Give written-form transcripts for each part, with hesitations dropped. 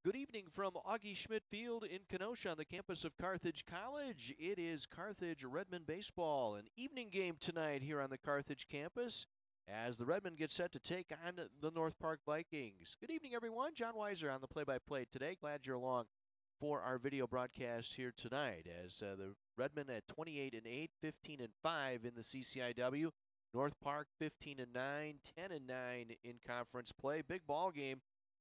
Good evening from Augie Schmidt Field in Kenosha on the campus of Carthage College. It is Carthage Redmen baseball, an evening game tonight here on the Carthage campus as the Redmen get set to take on the North Park Vikings. Good evening, everyone. John Weiser on the play-by-play today. Glad you're along for our video broadcast here tonight as the Redmen at 28-8, 15-5 in the CCIW. North Park 15-9, 10-9 in conference play. Big ball game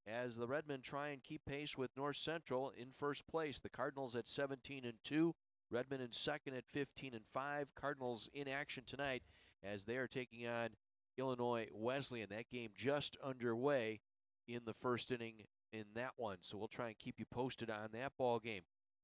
as the Redmen try and keep pace with North Central in first place. The Cardinals at 17-2, Redmen in second at 15-5. Cardinals in action tonight as they are taking on Illinois Wesleyan. That game just underway in the first inning in that one, so we'll try and keep you posted on that ball game.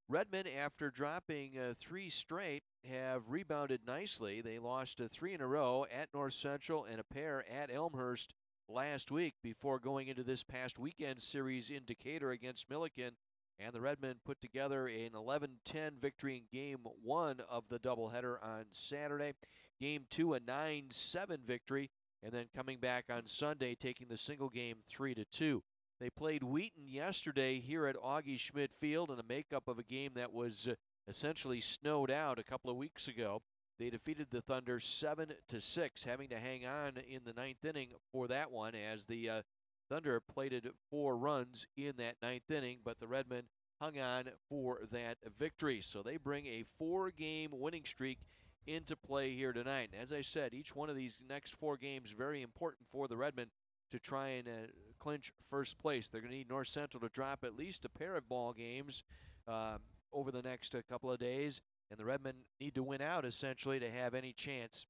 Redmen, after dropping 3 straight, have rebounded nicely. They lost 3 in a row at North Central and a pair at Elmhurst last week before going into this past weekend series in Decatur against Milliken. And the Redmen put together an 11-10 victory in Game 1 of the doubleheader on Saturday. Game 2, a 9-7 victory, and then coming back on Sunday, taking the single game 3-2. They played Wheaton yesterday here at Augie Schmidt Field in a makeup of a game that was essentially snowed out a couple of weeks ago. They defeated the Thunder 7-6, having to hang on in the 9th inning for that one as the Thunder plated 4 runs in that 9th inning, but the Redmen hung on for that victory. So they bring a 4-game winning streak into play here tonight. And as I said, each one of these next 4 games very important for the Redmen to try and clinch first place. They're going to need North Central to drop at least a pair of ball games over the next couple of days. And the Redmen need to win out, essentially, to have any chance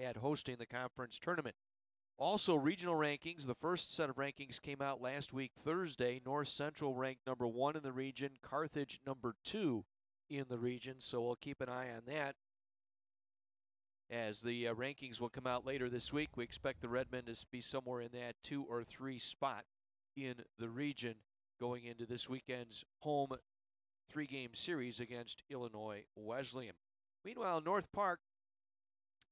at hosting the conference tournament. Also, regional rankings. The first set of rankings came out last week, Thursday. North Central ranked number 1 in the region, Carthage number 2 in the region. So we'll keep an eye on that as the rankings will come out later this week. We expect the Redmen to be somewhere in that 2 or 3 spot in the region going into this weekend's home 3-game series against Illinois Wesleyan. Meanwhile, North Park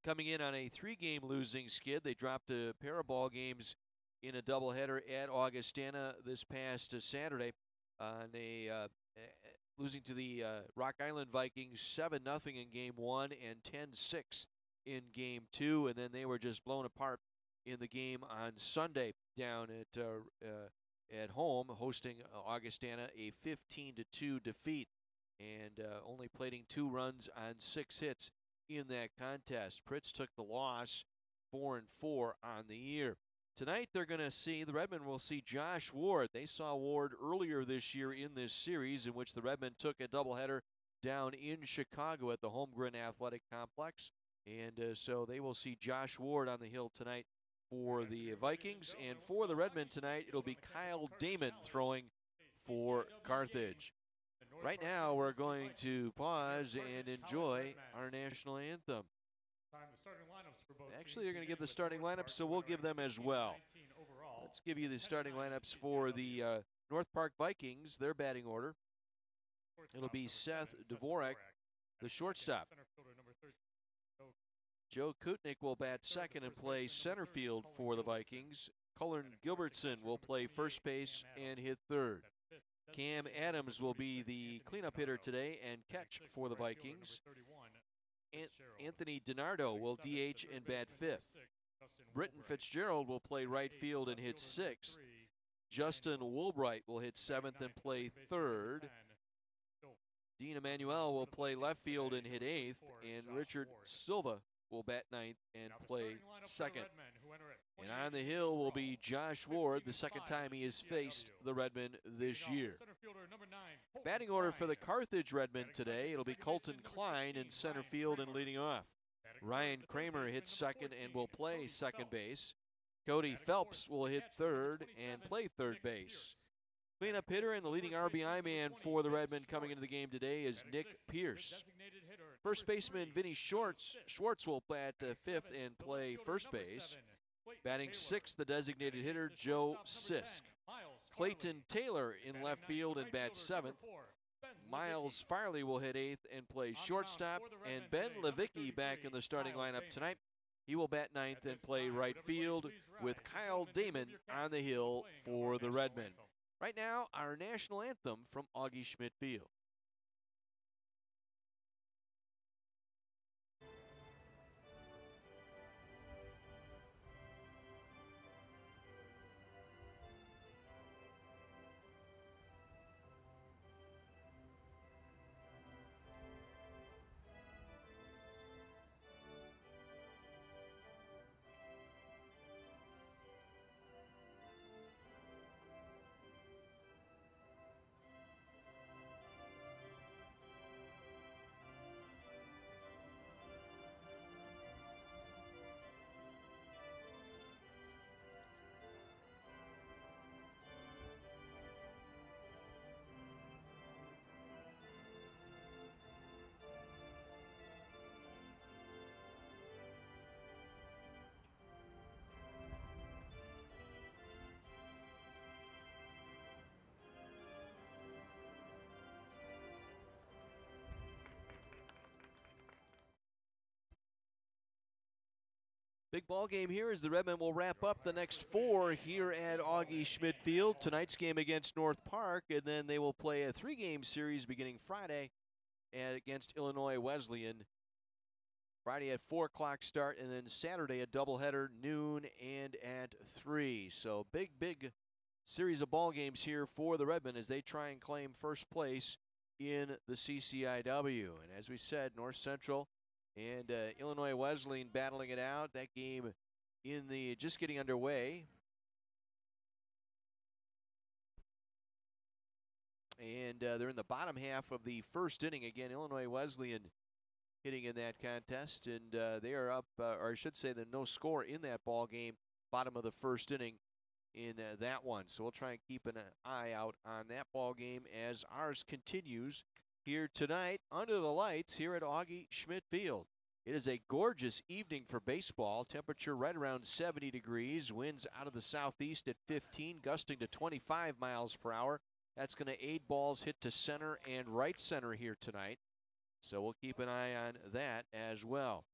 coming in on a 3-game losing skid. They dropped a pair of ball games in a doubleheader at Augustana this past Saturday on losing to the Rock Island Vikings 7-0 in Game 1 and 10-6 in Game 2, and then they were just blown apart in the game on Sunday down at home, hosting Augustana, a 15-2 defeat, and only plating 2 runs on 6 hits in that contest. Pritz took the loss, 4-4 on the year. Tonight the Redmen will see Josh Ward. They saw Ward earlier this year in this series in which the Redmen took a doubleheader down in Chicago at the Holmgren Athletic Complex. And so they will see Josh Ward on the hill tonight for the Vikings. And for the Redmen tonight, it'll be Kyle Damon throwing for Carthage. Right now, we're going to pause and enjoy our national anthem. Actually, they're going to give the starting lineups, so we'll give them as well. Let's give you the starting lineups for the North Park Vikings, their batting order. It'll be Seth Devorak, the shortstop. Joe Kutnick will bat second and play center field for the Vikings. Cullen Gilbertson will play first base and hit third. Cam Adams will be the cleanup hitter today and catch for the Vikings. Anthony DiNardo will DH and bat fifth. Britton Fitzgerald will play right field and hit sixth. Justin Woolbright will hit seventh and play third. Dean Emanuel will play left field and hit eighth. And Richard Silva will bat ninth and play second. And on the hill will be Josh Ward, the second time he has faced the Redmen this year. Batting order for the Carthage Redmen today, it'll be Colton Klein in center field and leading off. Ryan Kramer hits second and will play second base. Cody Phelps will hit third and play third base. Cleanup hitter and the leading RBI man for the Redmen coming into the game today is Nick Pierce. First baseman Vinny Schwartz will bat fifth and play first base. Batting sixth, the designated hitter Joe Sisk. Clayton Taylor in left field and bats seventh. Miles Farley will hit eighth and play shortstop. And Ben Levicki back in the starting lineup tonight. He will bat ninth and play right field with Kyle Damon on the hill for the Redmen. Right now, our national anthem from Augie Schmidt Field. Big ball game here as the Redmen will wrap up the next 4 here at Augie Schmidt Field. Tonight's game against North Park, and then they will play a 3-game series beginning Friday against Illinois Wesleyan. Friday at 4 o'clock start, and then Saturday a doubleheader, noon and at 3. So big series of ball games here for the Redmen as they try and claim first place in the CCIW. And as we said, North Central and Illinois Wesleyan battling it out. That game just getting underway. And they're in the bottom half of the first inning. Again, Illinois Wesleyan hitting in that contest. And they are up, or I should say there's no score in that ball game. Bottom of the first inning in that one. So we'll try and keep an eye out on that ball game as ours continues here tonight under the lights here at Augie Schmidt Field. It is a gorgeous evening for baseball. Temperature right around 70 degrees. Winds out of the southeast at 15, gusting to 25 miles per hour. That's going to aid balls hit to center and right center here tonight. So we'll keep an eye on that as well.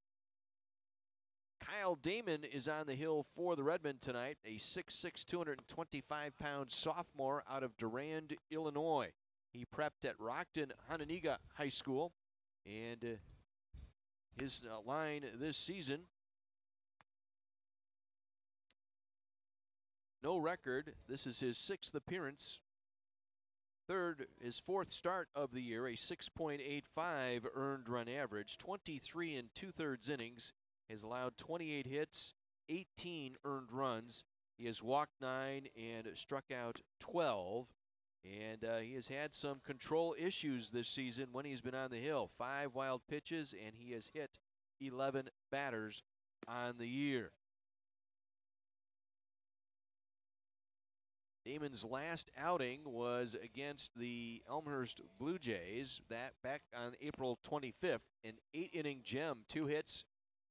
Kyle Damon is on the hill for the Redmen tonight, a 6'6", 225-pound sophomore out of Durand, Illinois. He prepped at Rockton Hononegah High School, and his line this season, no record. This is his 6th appearance. His 4th start of the year, a 6.85 earned run average, 23 2/3 innings, has allowed 28 hits, 18 earned runs. He has walked 9 and struck out 12. And he has had some control issues this season when he's been on the hill. 5 wild pitches, and he has hit 11 batters on the year. Damon's last outing was against the Elmhurst Blue Jays, that back on April 25th. An 8-inning gem, 2 hits,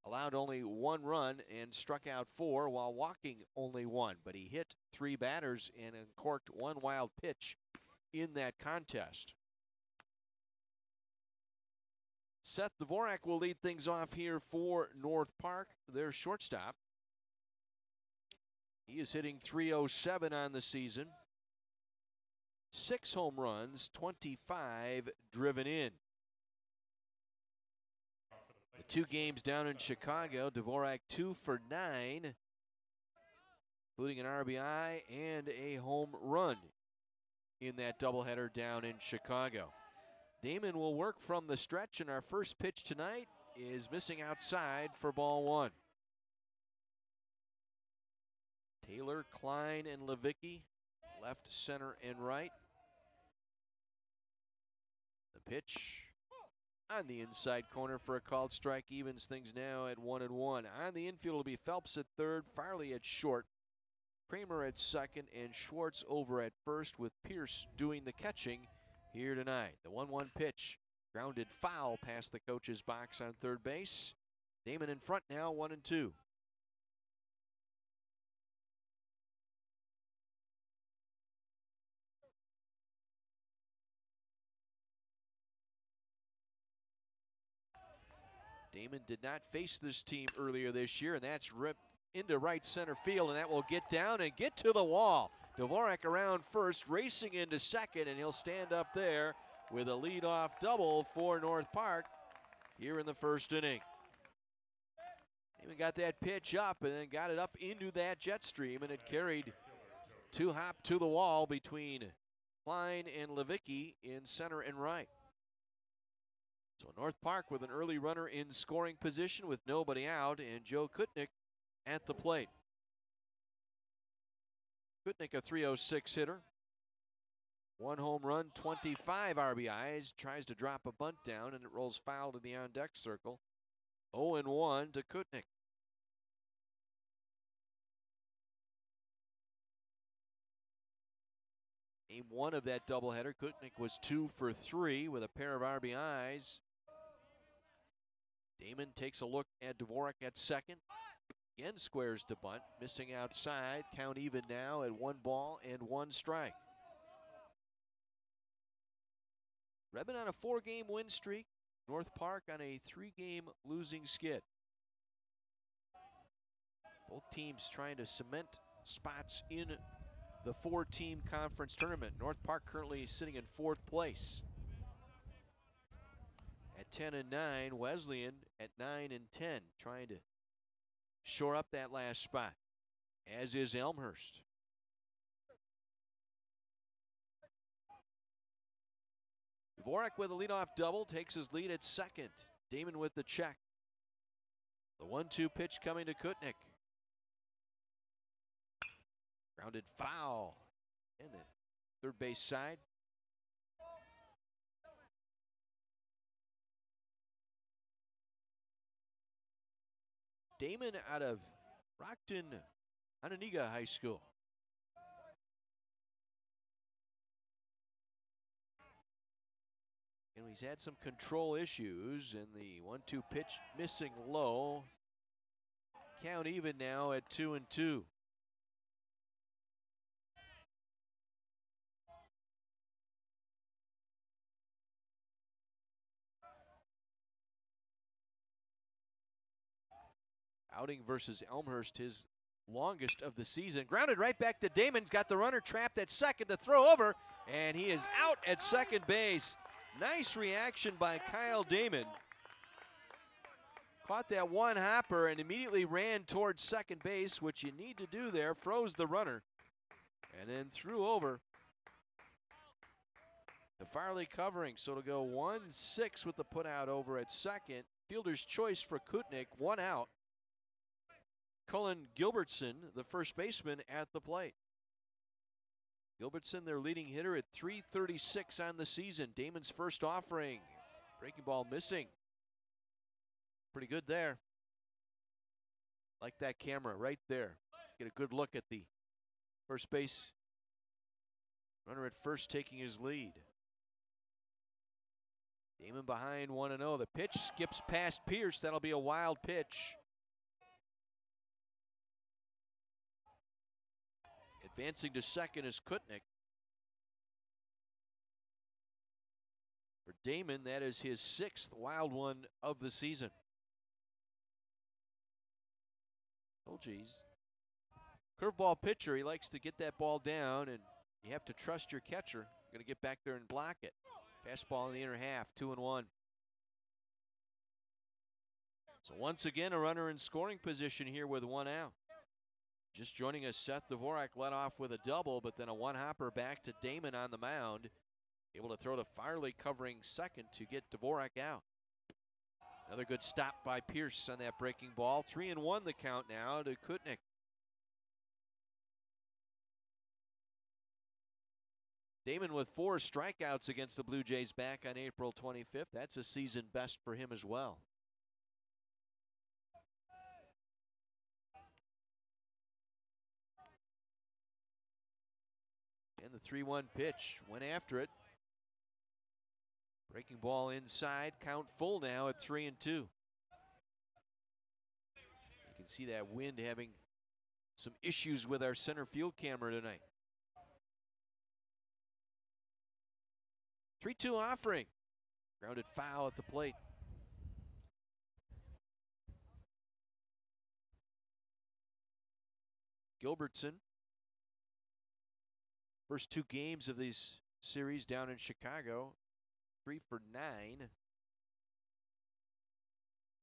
allowed only 1 run, and struck out 4 while walking only 1. But he hit 3 batters and uncorked 1 wild pitch in that contest. Seth Devorak will lead things off here for North Park, their shortstop. He is hitting .307 on the season. 6 home runs, 25 driven in. The 2 games down in Chicago, Devorak 2 for 9, including an RBI and a home run in that doubleheader down in Chicago. Damon will work from the stretch, and our first pitch tonight is missing outside for ball 1. Taylor, Klein, and Levicki, left, center, and right. The pitch on the inside corner for a called strike, evens things now at 1-1. On the infield will be Phelps at third, Farley at short, Kramer at second, and Schwartz over at first, with Pierce doing the catching here tonight. The 1-1 pitch, grounded foul past the coach's box on third base. Damon in front now, 1-2. Damon did not face this team earlier this year, and that's ripped into right center field, and that will get down and get to the wall. Devorak around first, racing into second, and he'll stand up there with a leadoff double for North Park here in the first inning. Even got that pitch up and then got it up into that jet stream, and it carried 2-hop to the wall between Klein and Levicki in center and right. So North Park with an early runner in scoring position with nobody out, and Joe Kutnick at the plate. Kutnick, a .306 hitter. 1 home run, 25 RBIs. Tries to drop a bunt down, and it rolls foul to the on-deck circle. 0-1 to Kutnick. Game 1 of that doubleheader, Kutnick was 2 for 3 with a pair of RBIs. Damon takes a look at Devorak at second. Again squares to bunt, missing outside. Count even now at 1 ball and 1 strike. Redmond on a 4-game win streak. North Park on a 3-game losing skid. Both teams trying to cement spots in the 4-team conference tournament. North Park currently sitting in 4th place. At 10-9, Wesleyan at 9-10, trying to shore up that last spot, as is Elmhurst. Devorak with a leadoff double takes his lead at second. Damon with the check. The 1-2 pitch coming to Kutnick. Grounded foul. And the third base side. Damon out of Rockton Ananiga High School. And he's had some control issues, and the 1-2 pitch missing low. Count even now at 2-2. Outing versus Elmhurst, his longest of the season. Grounded right back to Damon's got the runner trapped at second to throw over, and he is out at second base. Nice reaction by Kyle Damon. Caught that 1-hopper and immediately ran towards second base, which you need to do there. Froze the runner and then threw over. The Farley covering, so it'll go 1-6 with the put out over at second. Fielder's choice for Kutnick, 1 out. Cullen Gilbertson, the first baseman, at the plate. Gilbertson, their leading hitter at .336 on the season. Damon's first offering. Breaking ball missing. Pretty good there. Like that camera right there. Get a good look at the first base runner at first taking his lead. Damon behind 1-0. The pitch skips past Pierce. That'll be a wild pitch. Advancing to second is Kutnick. For Damon, that is his 6th wild one of the season. Oh, geez. Curveball pitcher, he likes to get that ball down, and you have to trust your catcher. You're going to get back there and block it. Fastball in the inner half, 2-1. So once again, a runner in scoring position here with 1 out. Just joining us, Seth Devorak led off with a double, but then a 1-hopper back to Damon on the mound. Able to throw to Farley covering second to get Devorak out. Another good stop by Pierce on that breaking ball. 3-1 the count now to Kutnick. Damon with 4 strikeouts against the Blue Jays back on April 25th. That's a season best for him as well. And the 3-1 pitch, went after it. Breaking ball inside, count full now at 3-2. You can see that wind having some issues with our center field camera tonight. 3-2 offering. Grounded foul at the plate. Gilbertson First 2 games of these series down in Chicago, 3 for 9.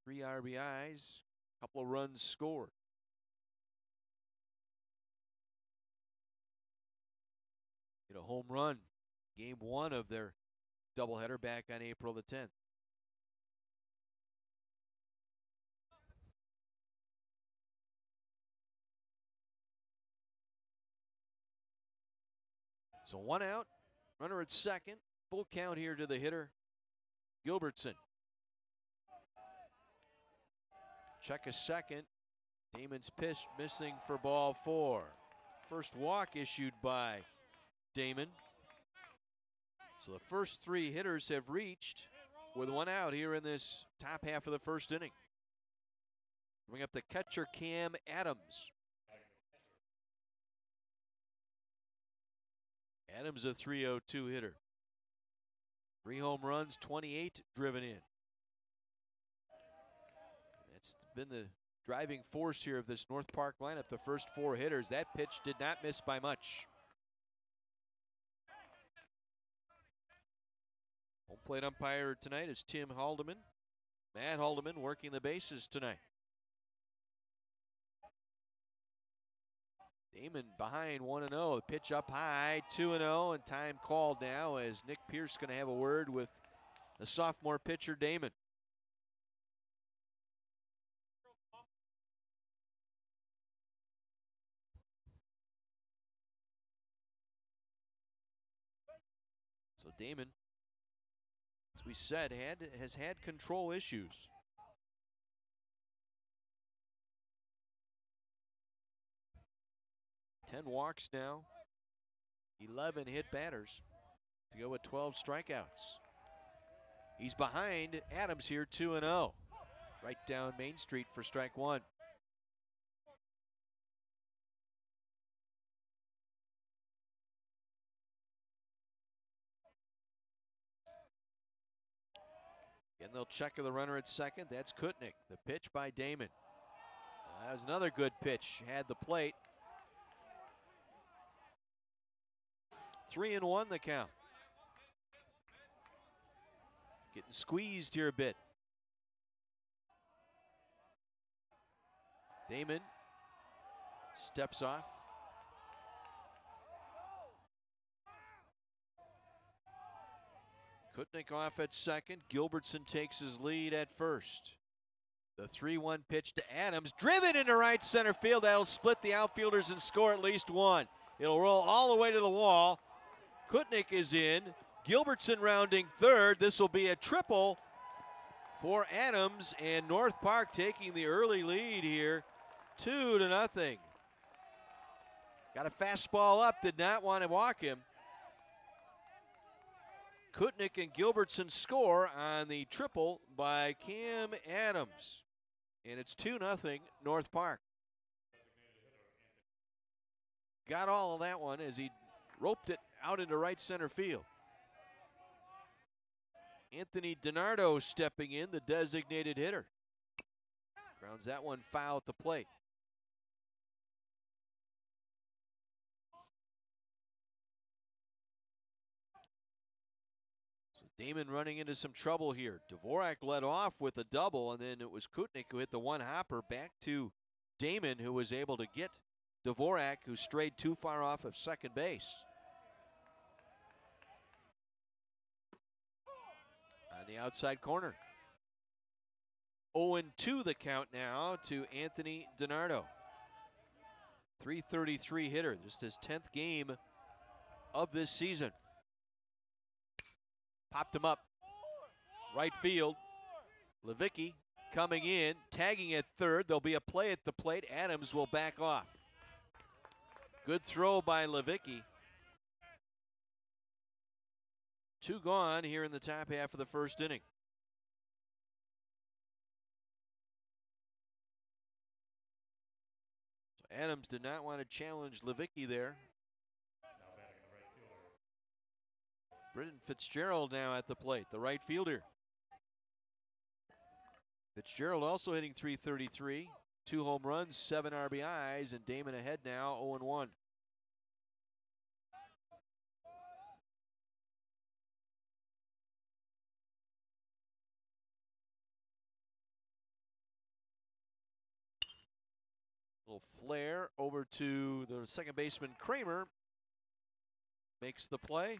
3 RBIs, a couple of runs scored. Hit a home run, game 1 of their doubleheader back on April the 10th. So 1 out, runner at second. Full count here to the hitter, Gilbertson. Check a second. Damon's pitch missing for ball 4. First walk issued by Damon. So the first 3 hitters have reached with 1 out here in this top half of the first inning. Bring up the catcher, Cam Adams. Adams a .302 hitter. 3 home runs, 28 driven in. That's been the driving force here of this North Park lineup. The first 4 hitters, that pitch did not miss by much. Home plate umpire tonight is Tim Haldeman. Matt Haldeman working the bases tonight. Damon behind 1-0. The pitch up high, 2-0, and time called now as Nick Pierce going to have a word with the sophomore pitcher, Damon. So Damon, as we said, has had control issues. 10 walks now, 11 hit batters to go with 12 strikeouts. He's behind Adams here, 2-0. Right down Main Street for strike 1. Again, they'll check the runner at second. That's Kutnick. The pitch by Damon. That was another good pitch. Had the plate. 3-1 the count. Getting squeezed here a bit. Damon steps off. Kutnick off at second. Gilbertson takes his lead at first. The 3-1 pitch to Adams. Driven into right center field. That'll split the outfielders and score at least 1. It'll roll all the way to the wall. Kutnick is in. Gilbertson rounding third. This will be a triple for Adams, and North Park taking the early lead here, 2-0. Got a fastball up, did not want to walk him. Kutnick and Gilbertson score on the triple by Cam Adams, and it's 2-0 North Park. Got all of that one as he roped it out into right center field. Anthony DiNardo stepping in, the designated hitter. Grounds that one foul at the plate. So Damon running into some trouble here. Devorak led off with a double, and then it was Kutnick who hit the one hopper back to Damon, who was able to get Devorak, who strayed too far off of second base. On the outside corner. 0-2 the count now to Anthony DiNardo. .333 hitter, just his 10th game of this season. Popped him up. Right field. Levicki coming in, tagging at third. There'll be a play at the plate. Adams will back off. Good throw by Levicki. 2 gone here in the top half of the first inning. So Adams did not want to challenge Levicki there. Britton Fitzgerald now at the plate, the right fielder. Fitzgerald also hitting .333, 2 home runs, 7 RBIs, and Damon ahead now, 0-1. Little flare over to the second baseman Kramer. Makes the play,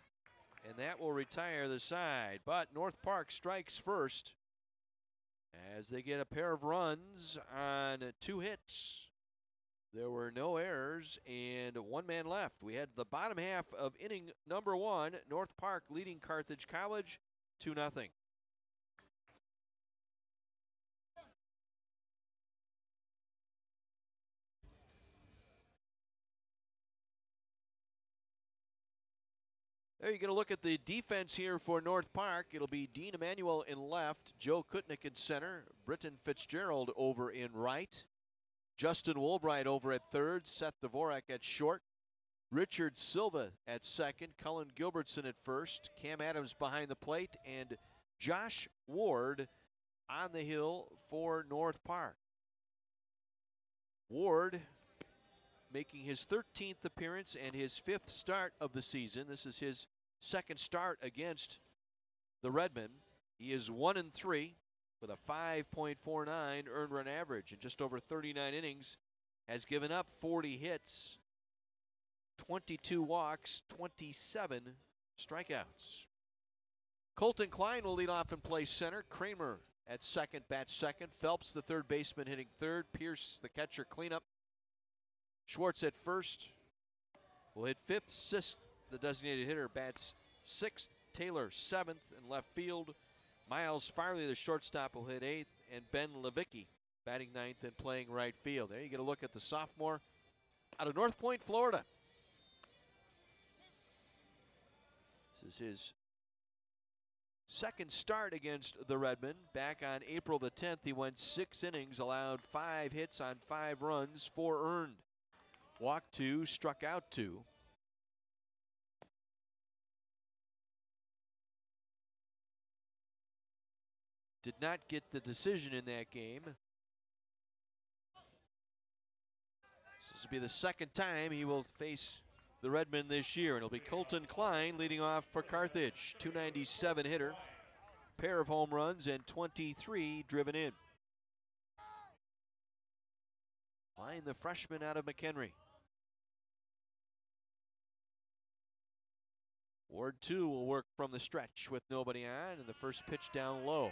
and that will retire the side. But North Park strikes first as they get a pair of runs on 2 hits. There were no errors and 1 man left. We had the bottom half of inning number 1. North Park leading Carthage College 2-0. There you're going to look at the defense here for North Park. It'll be Dean Emanuel in left, Joe Kutnick in center, Britton Fitzgerald over in right, Justin Woolbright over at third, Seth Devorak at short, Richard Silva at second, Cullen Gilbertson at first, Cam Adams behind the plate, and Josh Ward on the hill for North Park. Ward making his 13th appearance and his 5th start of the season. This is his 2nd start against the Redmen. He is 1-3 with a 5.49 earned run average in just over 39 innings. Has given up 40 hits, 22 walks, 27 strikeouts. Colton Klein will lead off and play center. Kramer at second, bats second. Phelps, the third baseman, hitting third. Pierce, the catcher, cleanup. Schwartz at first will hit 5th. Sisk, the designated hitter, bats 6th. Taylor 7th in left field. Miles Farley, the shortstop, will hit 8th. And Ben Levicki batting 9th and playing right field. There you get a look at the sophomore out of North Point, Florida. This is his 2nd start against the Redmen. Back on April the 10th, he went 6 innings, allowed 5 hits on 5 runs, 4 earned. Walked 2, struck out 2. Did not get the decision in that game. This will be the 2nd time he will face the Redmen this year. And it'll be Colton Klein leading off for Carthage. 297 hitter, pair of home runs, and 23 driven in. Klein, the freshman out of McHenry. Ward 2 will work from the stretch with nobody on, and the first pitch down low.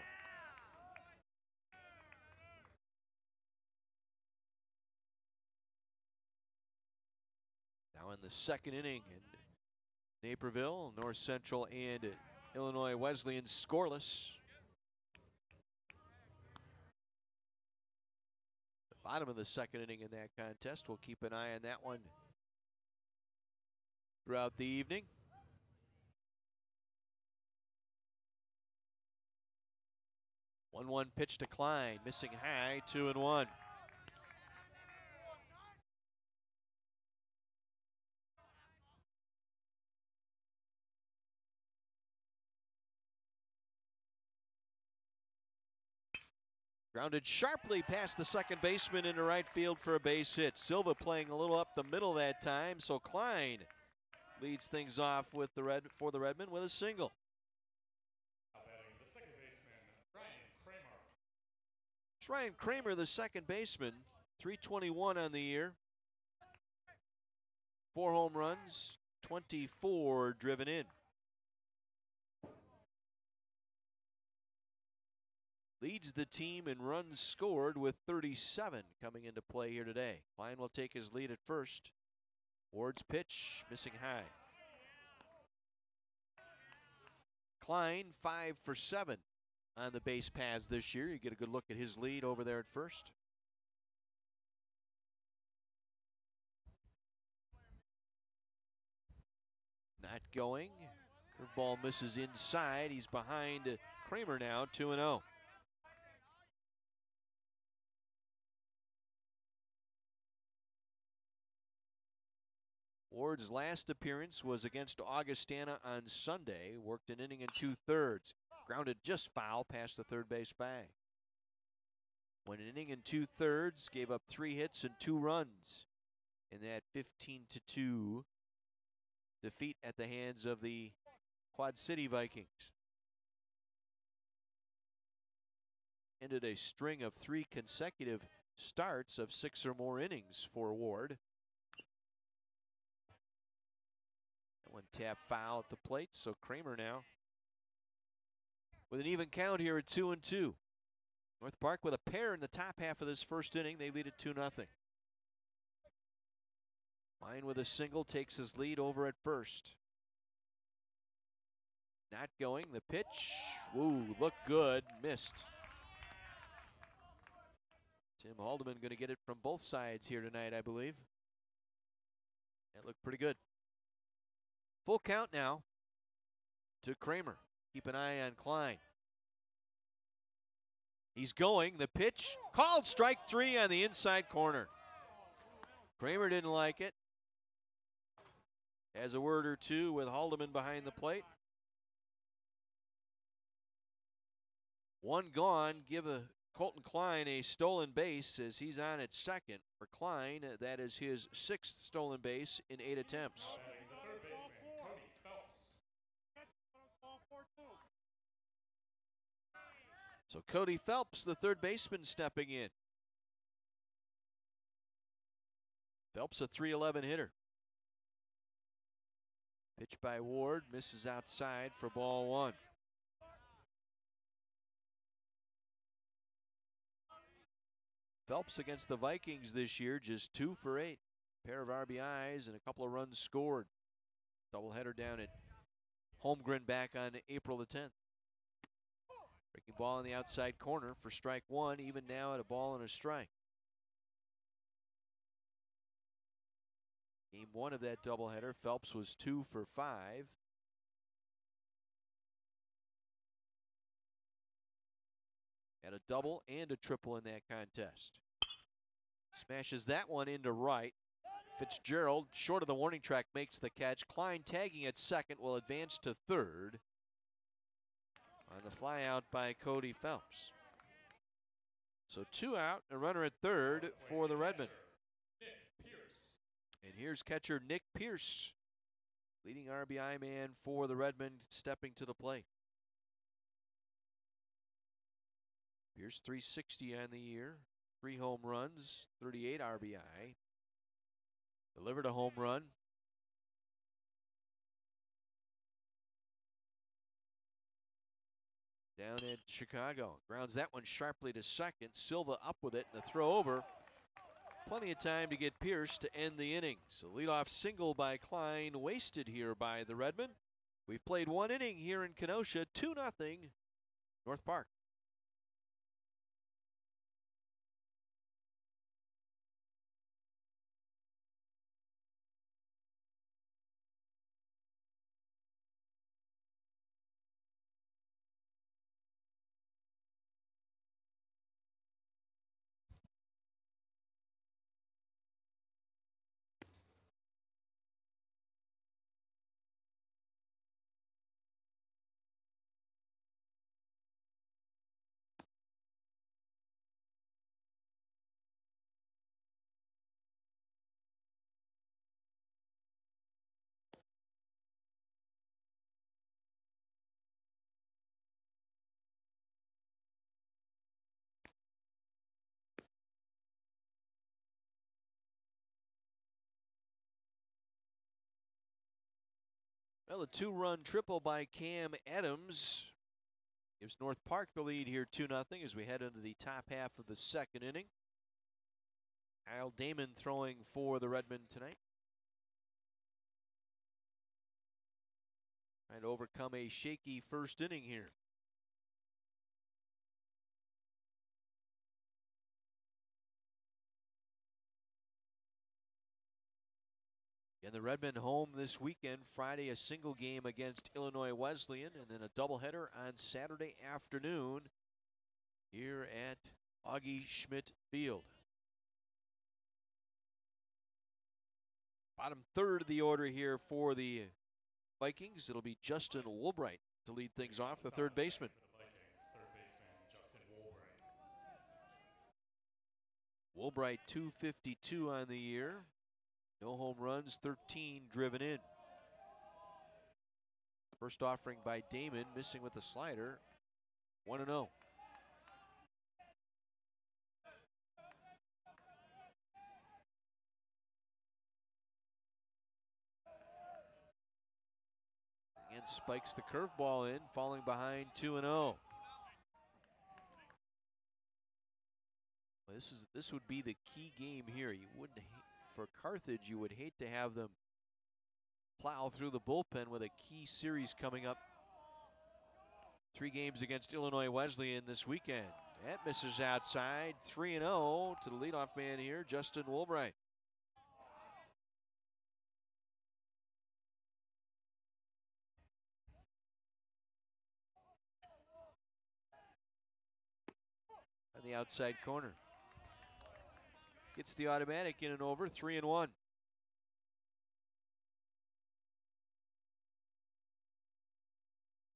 Now in the 2nd inning in Naperville, North Central and Illinois Wesleyan scoreless. The bottom of the 2nd inning in that contest. We'll keep an eye on that one throughout the evening. 1-1 pitch to Klein, missing high, 2-1. Grounded sharply past the second baseman into right field for a base hit. Silva playing a little up the middle that time, so Klein leads things off with for the Redmen with a single. It's Ryan Kramer, the second baseman, 321 on the year. 4 home runs, 24 driven in. Leads the team in runs scored with 37 coming into play here today. Klein will take his lead at first. Ward's pitch, missing high. Klein 5 for 7 on the base paths this year. You get a good look at his lead over there at first. Not going. Curveball misses inside. He's behind Kramer now, 2-0. Ward's last appearance was against Augustana on Sunday. Worked an inning and 2/3. Grounded just foul past the third base bag. Went an inning and 2/3, gave up 3 hits and 2 runs in that 15-2 defeat at the hands of the Quad City Vikings. Ended a string of 3 consecutive starts of 6 or more innings for Ward. That one tap foul at the plate, so Kramer now with an even count here at 2-2. North Park with a pair in the top half of this first inning. They lead it 2-0. Line with a single takes his lead over at first. Not going. The pitch. Ooh, looked good. Missed. Tim Haldeman going to get it from both sides here tonight, I believe. That looked pretty good. Full count now to Kramer. Keep an eye on Klein. He's going. The pitch. Called strike 3 on the inside corner. Kramer didn't like it. Has a word or two with Haldeman behind the plate. One gone. Give Colton Klein a stolen base as he's on at second. For Klein, that is his 6th stolen base in 8 attempts. So Cody Phelps, the third baseman, stepping in. Phelps, a .311 hitter. Pitch by Ward, misses outside for ball 1. Phelps against the Vikings this year, just 2 for 8. Pair of RBIs and a couple of runs scored. Doubleheader down at Holmgren back on April the 10th. Breaking ball in the outside corner for strike 1, even now at a ball and a strike. Game 1 of that doubleheader, Phelps was 2 for 5. Had a double and a triple in that contest. Smashes that one into right. Fitzgerald, short of the warning track, makes the catch. Klein tagging at second will advance to third. On the fly out by Cody Phelps. So 2 out, a runner at third for the Redmen. And here's catcher Nick Pierce, leading RBI man for the Redmen, stepping to the plate. Pierce .360 on the year, 3 home runs, 38 RBI. Delivered a home run. Down at Chicago. Grounds that one sharply to second. Silva up with it and a throw over. Plenty of time to get Pierce to end the inning. So leadoff single by Klein wasted here by the Redmen. We've played 1 inning here in Kenosha, 2-0 North Park. Well, a 2-run triple by Cam Adams gives North Park the lead here 2-0 as we head into the top half of the second inning. Kyle Damon throwing for the Redmen tonight. Trying to overcome a shaky first inning here. And the Redmen home this weekend. Friday, a single game against Illinois Wesleyan, and then a doubleheader on Saturday afternoon here at Augie Schmidt Field. Bottom third of the order here for the Vikings. It'll be Justin Woolbright to lead things off, the third baseman. Woolbright, 252 on the year. No home runs, 13 driven in. First offering by Damon, missing with the slider. 1-0. And spikes the curveball in, falling behind 2-0. This would be the key game here. You wouldn't for Carthage, you would hate to have them plow through the bullpen with a key series coming up. 3 games against Illinois Wesleyan this weekend. That misses outside. 3-0 to the leadoff man here, Justin Woolbright. On the outside corner. Gets the automatic in and over, 3-1.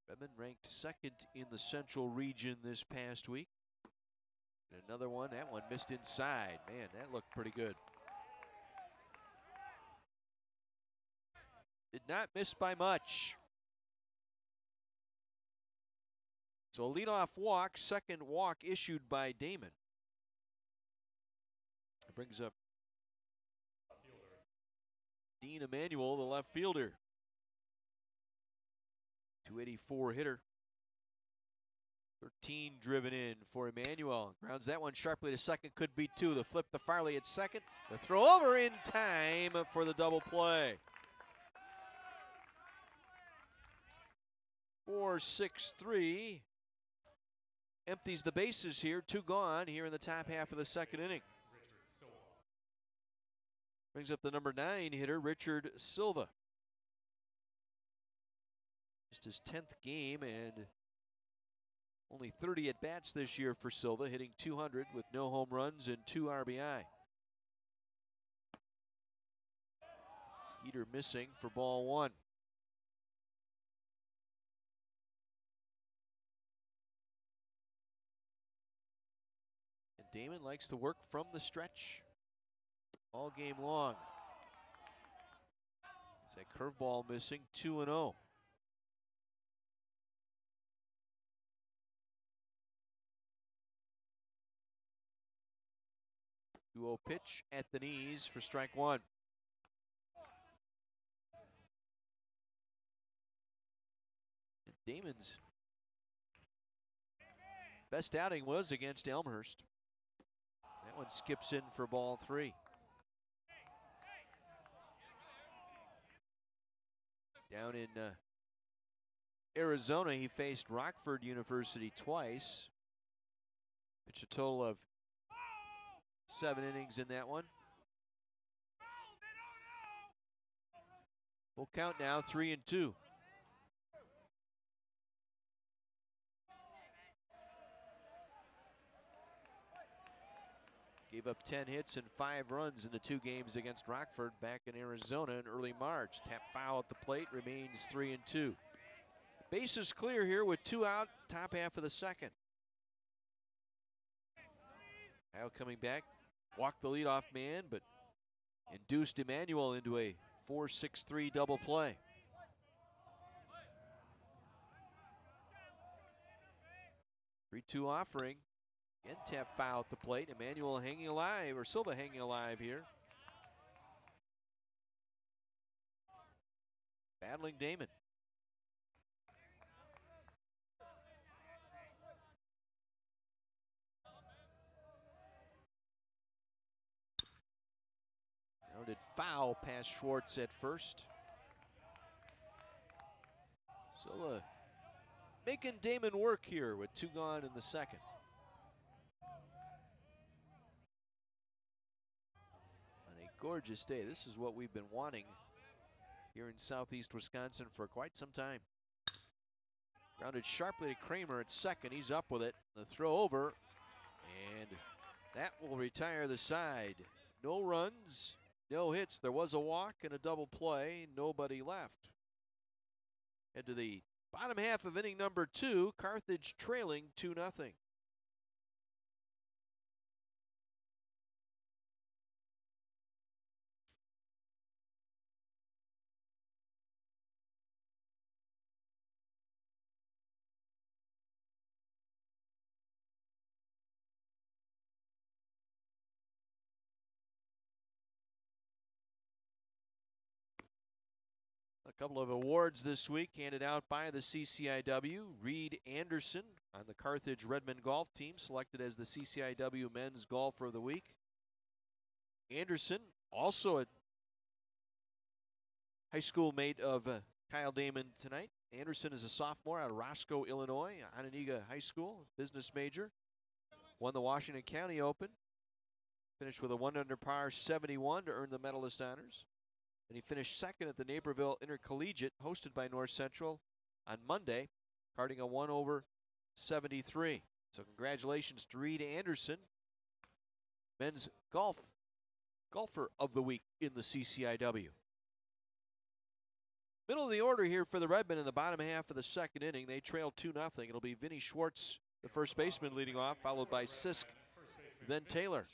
Redmond ranked second in the Central region this past week. And another one, that one missed inside. Man, that looked pretty good. Did not miss by much. So a leadoff walk, second walk issued by Damon. It brings up Dean Emanuel, the left fielder. 284 hitter. 13 driven in for Emanuel. Grounds that one sharply to second, could be 2. The flip to Farley at second. The throw over in time for the double play. 4-6-3. Empties the bases here. 2 gone here in the top half of the second inning. Brings up the number 9 hitter, Richard Silva. Just his 10th game and only 30 at-bats this year for Silva, hitting .200 with no home runs and 2 RBI. Heater missing for ball 1. And Damon likes to work from the stretch all game long. Is that curveball missing? 2-0. 2-0 pitch at the knees for strike 1. And Damon's best outing was against Elmhurst. That one skips in for ball 3. Down in Arizona, he faced Rockford University twice. Pitched a total of 7 innings in that one. Full count now, 3-2. Gave up 10 hits and 5 runs in the 2 games against Rockford back in Arizona in early March. Tap foul at the plate, remains 3-2. Base is clear here with 2 out, top half of the second. Kyle coming back, walked the leadoff man, but induced Emanuel into a 4-6-3 double play. Three-two offering. Again, tap foul at the plate. Emanuel hanging alive, or Silva hanging alive here. Battling Damon. Did foul past Schwartz at first. Silva making Damon work here with 2 gone in the second. On a gorgeous day. This is what we've been wanting here in southeast Wisconsin for quite some time. Grounded sharply to Kramer at second. He's up with it. The throw over, and that will retire the side. No runs. No hits. There was a walk and a double play. Nobody left. Head to the bottom half of inning number 2. Carthage trailing 2-0. A couple of awards this week handed out by the CCIW. Reed Anderson on the Carthage Redmond golf team, selected as the CCIW Men's Golfer of the Week. Anderson, also a high school mate of Kyle Damon tonight. Anderson is a sophomore out of Roscoe, Illinois, Onondaga High School, business major. Won the Washington County Open. Finished with a 1 under par 71 to earn the medalist honors. And he finished second at the Naperville Intercollegiate, hosted by North Central on Monday, carding a 1 over 73. So congratulations to Reed Anderson, men's golfer of the week in the CCIW. Middle of the order here for the Redmen in the bottom half of the second inning. They trail 2-0. It'll be Vinny Schwartz, the first baseman, leading off, followed by Sisk, then Taylor.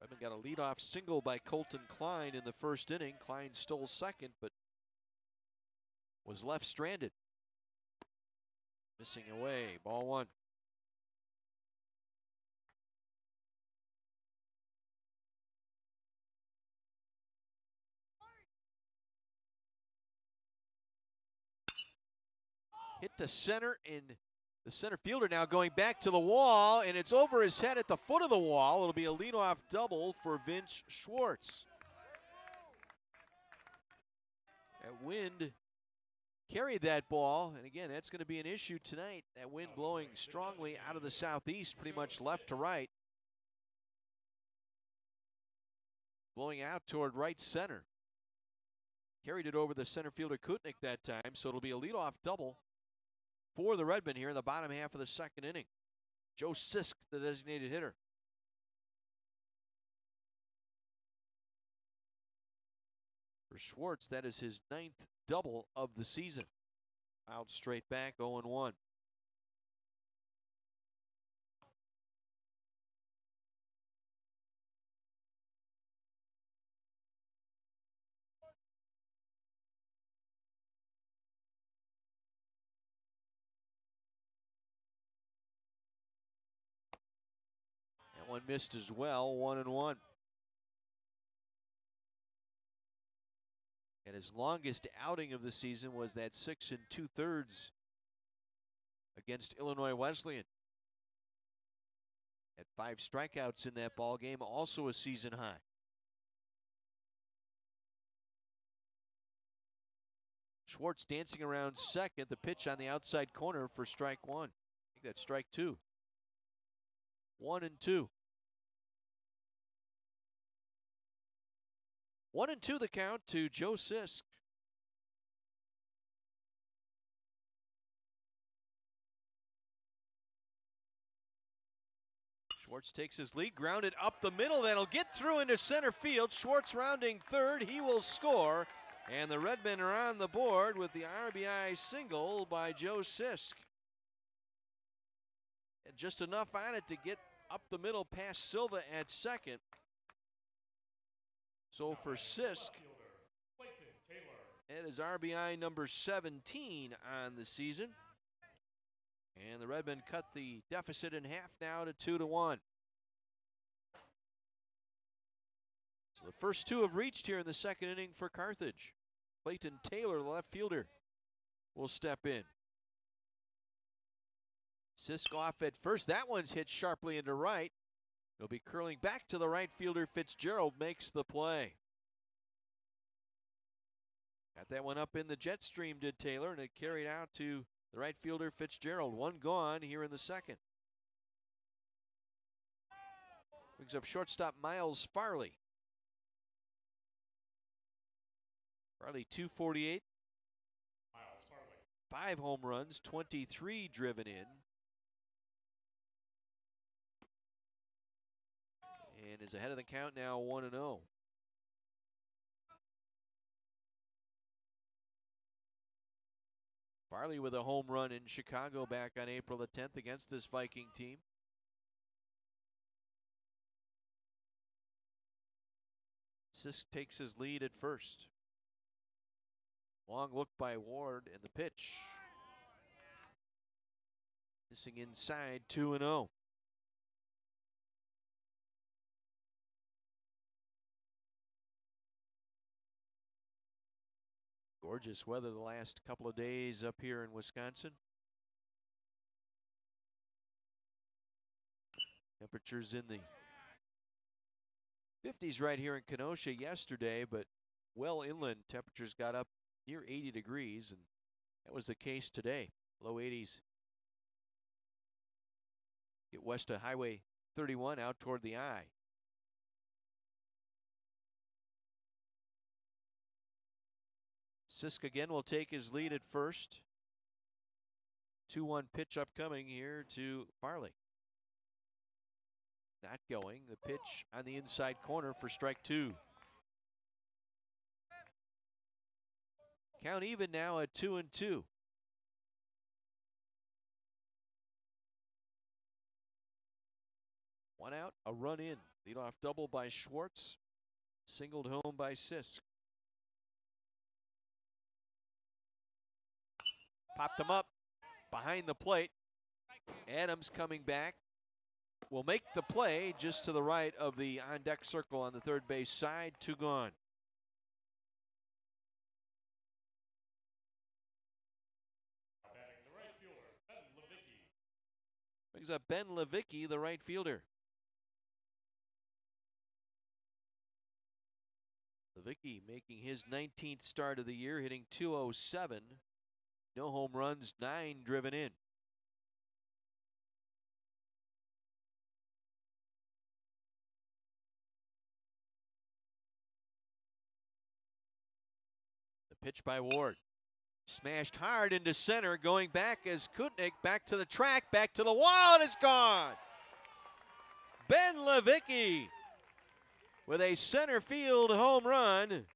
Redmond got a leadoff single by Colton Klein in the first inning. Klein stole second, but was left stranded. Missing away, ball one. Hit to center, and the center fielder now going back to the wall, and it's over his head at the foot of the wall. It'll be a leadoff double for Vince Schwartz. That wind carried that ball, and again, that's going to be an issue tonight. That wind blowing strongly out of the southeast, pretty much left to right. Blowing out toward right center. Carried it over the center fielder Kutnick that time, so it'll be a leadoff double for the Redmen here in the bottom half of the second inning. Joe Sisk, the designated hitter. For Schwartz, that is his 9th double of the season. Out straight back, 0-1. That one missed as well, 1-1. And his longest outing of the season was that 6 2/3 against Illinois Wesleyan. Had 5 strikeouts in that ball game, also a season high. Schwartz dancing around second. The pitch on the outside corner for strike one. I think that's strike two. 1-2. 1-2 the count to Joe Sisk. Schwartz takes his lead, grounded up the middle. That'll get through into center field. Schwartz rounding third. He will score. And the Redmen are on the board with the RBI single by Joe Sisk. And just enough on it to get up the middle past Silva at second. So for Sisk, it is RBI number 17 on the season. And the Redmen cut the deficit in half now to 2-1. So the first two have reached here in the second inning for Carthage. Clayton Taylor, the left fielder, will step in. Sisk off at first. That one's hit sharply into right. It'll be curling back to the right fielder. Fitzgerald makes the play. Got that one up in the jet stream, did Taylor, and it carried out to the right fielder Fitzgerald. One gone here in the second. Brings up shortstop Miles Farley. Farley 248. Miles Farley. 5 home runs, 23 driven in. And is ahead of the count now, 1-0. Farley with a home run in Chicago back on April the 10th against this Viking team. Sisk takes his lead at first. Long look by Ward, and the pitch. Missing inside, 2-0. Gorgeous weather the last couple of days up here in Wisconsin. Temperatures in the 50s right here in Kenosha yesterday, but well inland temperatures got up near 80 degrees, and that was the case today. Low 80s. Get west of Highway 31 out toward the eye. Sisk again will take his lead at first. 2-1 pitch upcoming here to Farley. Not going. The pitch on the inside corner for strike 2. Count even now at 2-2. One out, a run in. Leadoff double by Schwartz. Singled home by Sisk. Popped him up behind the plate. Adams coming back. Will make the play just to the right of the on-deck circle on the third base side. 2 gone. Brings up Ben Levicki, the right fielder. Levicki making his 19th start of the year, hitting .207. No home runs, 9 driven in. The pitch by Ward. Smashed hard into center, going back as Kutnick back to the track, back to the wall, and it's gone. Ben Levicki with a center field home run.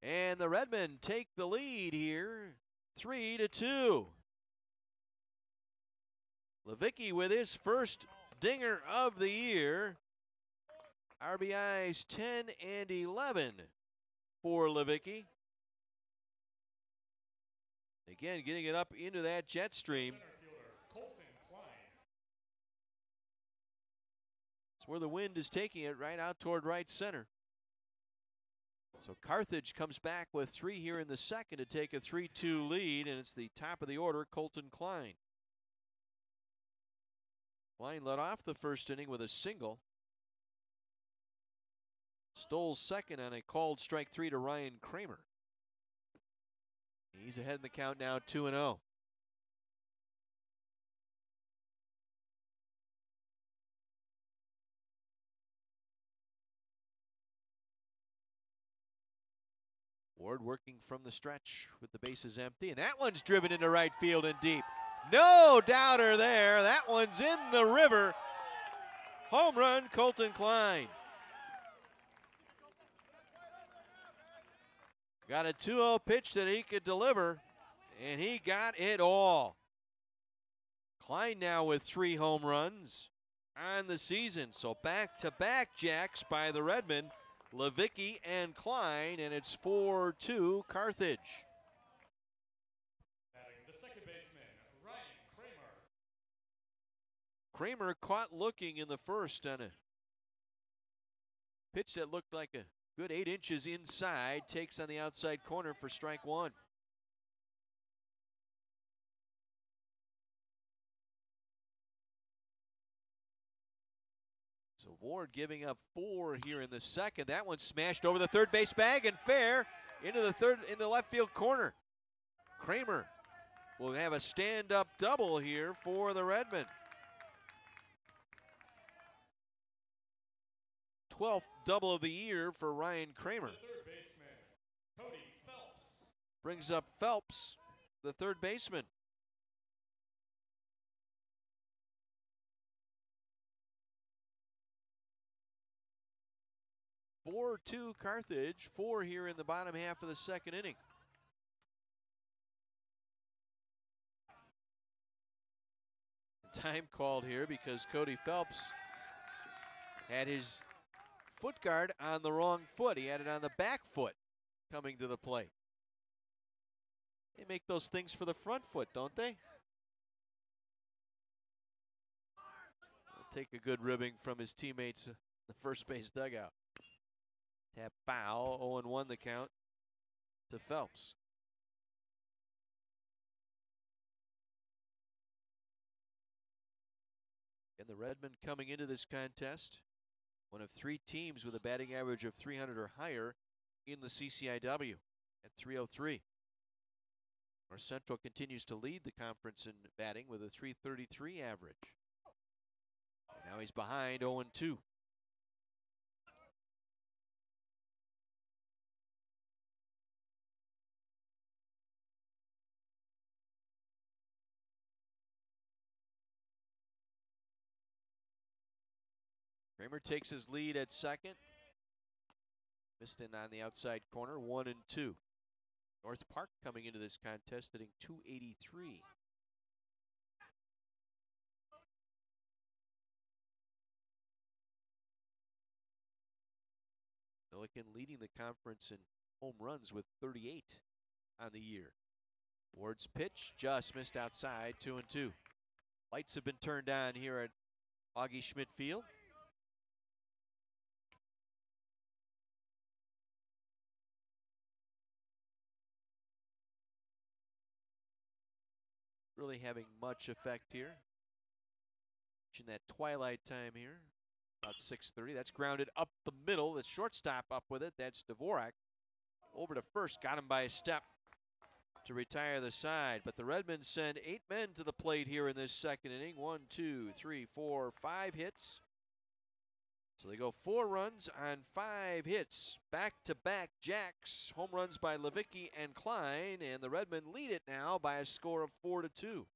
And the Redmen take the lead here, 3-2. Levicki with his first dinger of the year. RBIs 10 and 11 for Levicki. Again, getting it up into that jet stream. It's where the wind is taking it, right out toward right center. So Carthage comes back with 3 here in the second to take a 3-2 lead, and it's the top of the order, Colton Klein. Klein led off the first inning with a single. Stole second on a called strike 3 to Ryan Kramer. He's ahead in the count now, 2-0. Ward working from the stretch with the bases empty, and that one's driven into right field and deep. No doubter there. That one's in the river. Home run, Colton Klein. Got a 2-0 pitch that he could deliver, and he got it all. Klein now with 3 home runs on the season. So back-to-back jacks by the Redmen, Levicki and Klein, and it's 4-2 Carthage. The second baseman, Ryan Kramer. Kramer caught looking in the first on a pitch that looked like a good 8 inches inside. Takes on the outside corner for strike 1. So Ward giving up 4 here in the second. That one smashed over the third base bag and fair into the left field corner. Kramer will have a stand-up double here for the Redmen. 12th double of the year for Ryan Kramer. The third baseman, Cody Phelps. Brings up Phelps, the third baseman. (4-2) Carthage, 4 here in the bottom half of the second inning. Time called here because Cody Phelps had his foot guard on the wrong foot. He had it on the back foot coming to the plate. They make those things for the front foot, don't they? They'll take a good ribbing from his teammates in the first base dugout. Tap foul, 0-1 the count to Phelps. And the Redmen coming into this contest, one of 3 teams with a batting average of 300 or higher in the CCIW at 303. North Central continues to lead the conference in batting with a 333 average. And now he's behind 0-2. Kramer takes his lead at second. Missed in on the outside corner, 1-2. North Park coming into this contest hitting .283. Milliken leading the conference in home runs with 38 on the year. Ward's pitch just missed outside, 2-2. Lights have been turned on here at Augie Schmidt Field. Really having much effect here. In that twilight time here, about 6:30. That's grounded up the middle. The shortstop up with it. That's Devorak. Over to first. Got him by a step to retire the side. But the Redmen send 8 men to the plate here in this second inning. 1, 2, 3, 4, 5 hits. So they go 4 runs on 5 hits. Back-to-back jacks. Home runs by Levicki and Klein. And the Redmen lead it now by a score of 4-2.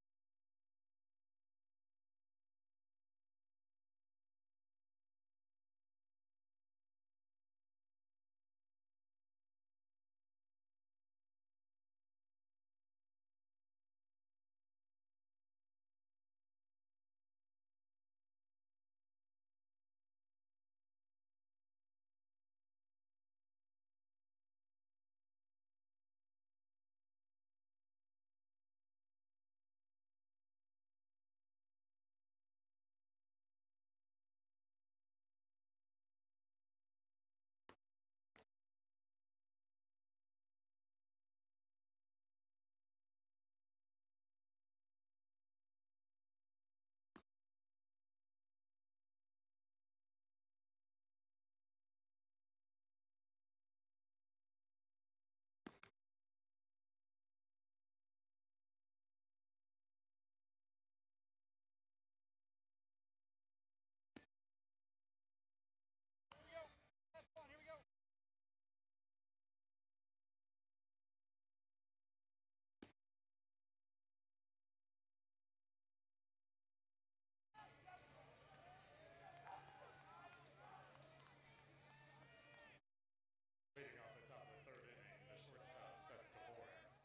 Leading off the top of the 3rd inning, the shortstop, Seth Devorak.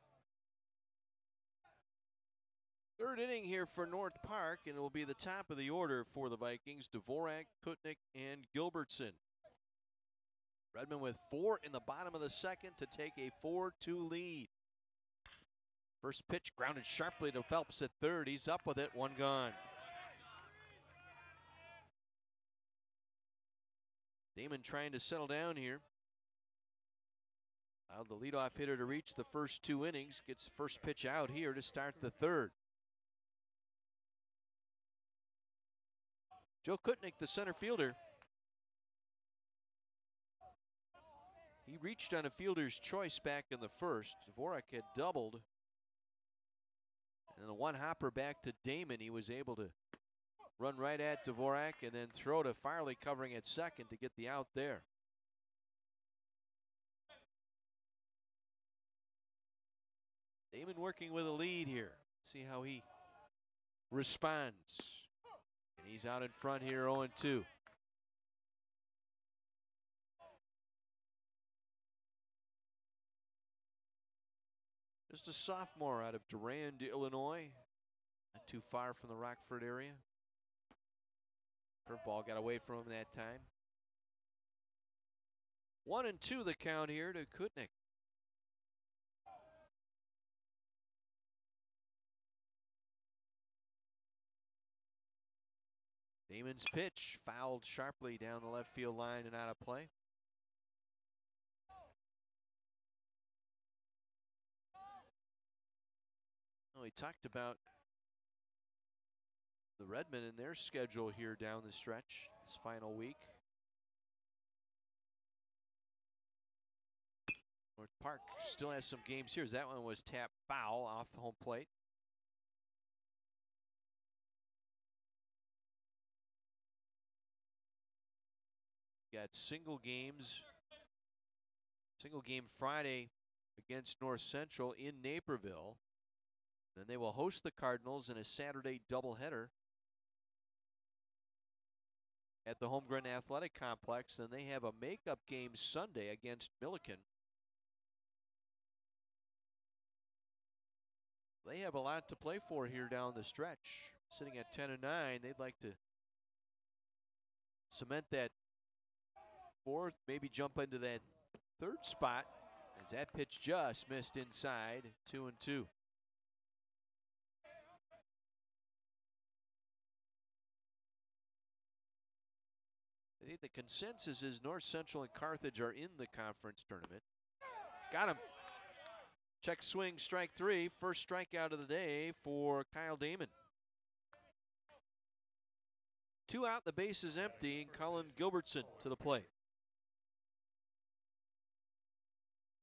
3rd inning here for North Park, and it will be the top of the order for the Vikings. Devorak, Kutnick, and Gilbertson. Redmen with 4 in the bottom of the second to take a 4-2 lead. First pitch grounded sharply to Phelps at third. He's up with it, 1 gone. Damon trying to settle down here. Allowed the leadoff hitter to reach the first 2 innings. Gets first pitch out here to start the 3rd. Joe Kutnick, the center fielder. He reached on a fielder's choice back in the first. Devorak had doubled. And a 1-hopper back to Damon. He was able to run right at Devorak and then throw to Farley covering at second to get the out there. Damon working with a lead here. See how he responds. And he's out in front here, 0-2. Just a sophomore out of Durand, Illinois. Not too far from the Rockford area. Curveball got away from him that time. 1-2 the count here to Kutnick. Damon's pitch fouled sharply down the left field line and out of play. We talked about the Redmen and their schedule here down the stretch this final week. North Park still has some games here. That one was tap foul off the home plate. Got single game Friday against North Central in Naperville. Then they will host the Cardinals in a Saturday doubleheader at the Holmgren Athletic Complex. Then they have a makeup game Sunday against Milliken. They have a lot to play for here down the stretch. Sitting at 10-9, they'd like to cement that fourth, maybe jump into that third spot, as that pitch just missed inside. 2-2. I think the consensus is North Central and Carthage are in the conference tournament. Got him. Check swing, strike three. First strikeout of the day for Kyle Damon. 2 out, the base is empty, and Cullen Gilbertson to the plate.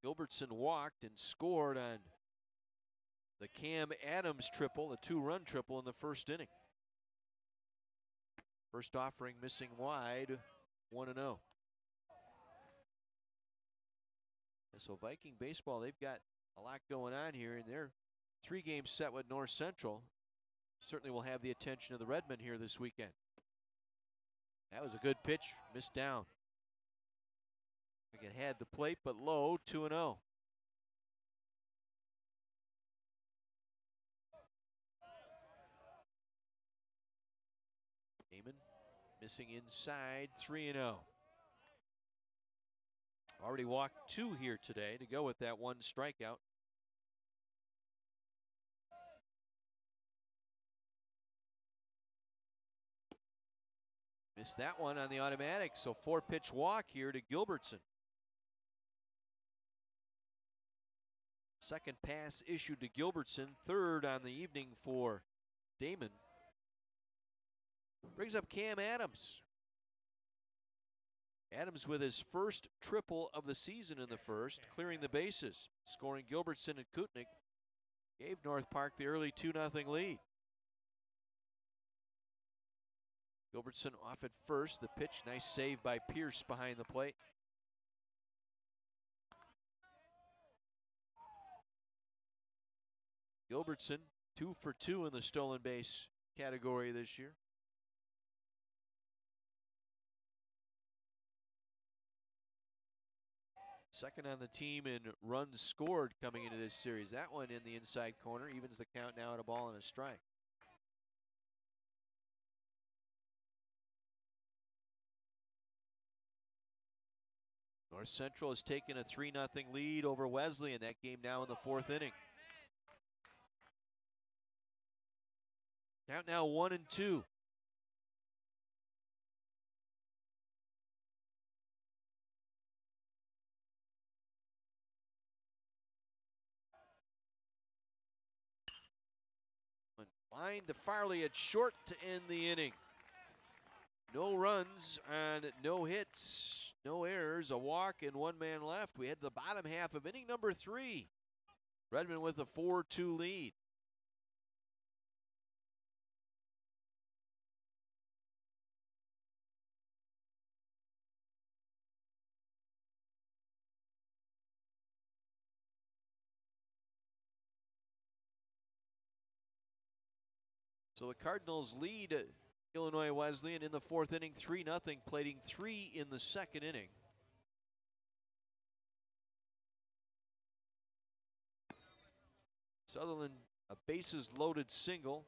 Gilbertson walked and scored on the Cam Adams triple, the 2-run triple in the first inning. First offering missing wide, 1-0. So Viking baseball, they've got a lot going on here, and they're 3-game set with North Central. Certainly will have the attention of the Redmen here this weekend. That was a good pitch, missed down. It had the plate, but low, 2-0. Damon missing inside, 3-0. Already walked 2 here today to go with that 1 strikeout. Missed that one on the automatic, so 4-pitch walk here to Gilbertson. Second pass issued to Gilbertson, third on the evening for Damon. Brings up Cam Adams. Adams with his first triple of the season in the first, clearing the bases. Scoring Gilbertson and Kutnick gave North Park the early 2-0 lead. Gilbertson off at first. The pitch, nice save by Pierce behind the plate. Gilbertson 2 for 2 in the stolen base category this year. Second on the team in runs scored coming into this series. That one in the inside corner evens the count now at a ball and a strike. North Central has taken a 3-0 lead over Wesley in that game now in the 4th inning. Count now 1-2. Line to Farley at short to end the inning. No runs and no hits, no errors, a walk, and 1 man left. We head to the bottom half of inning number 3. Redmond with a 4-2 lead. So the Cardinals lead Illinois Wesleyan in the 4th inning, 3-0, plating 3 in the 2nd inning. Sutherland, a bases loaded single.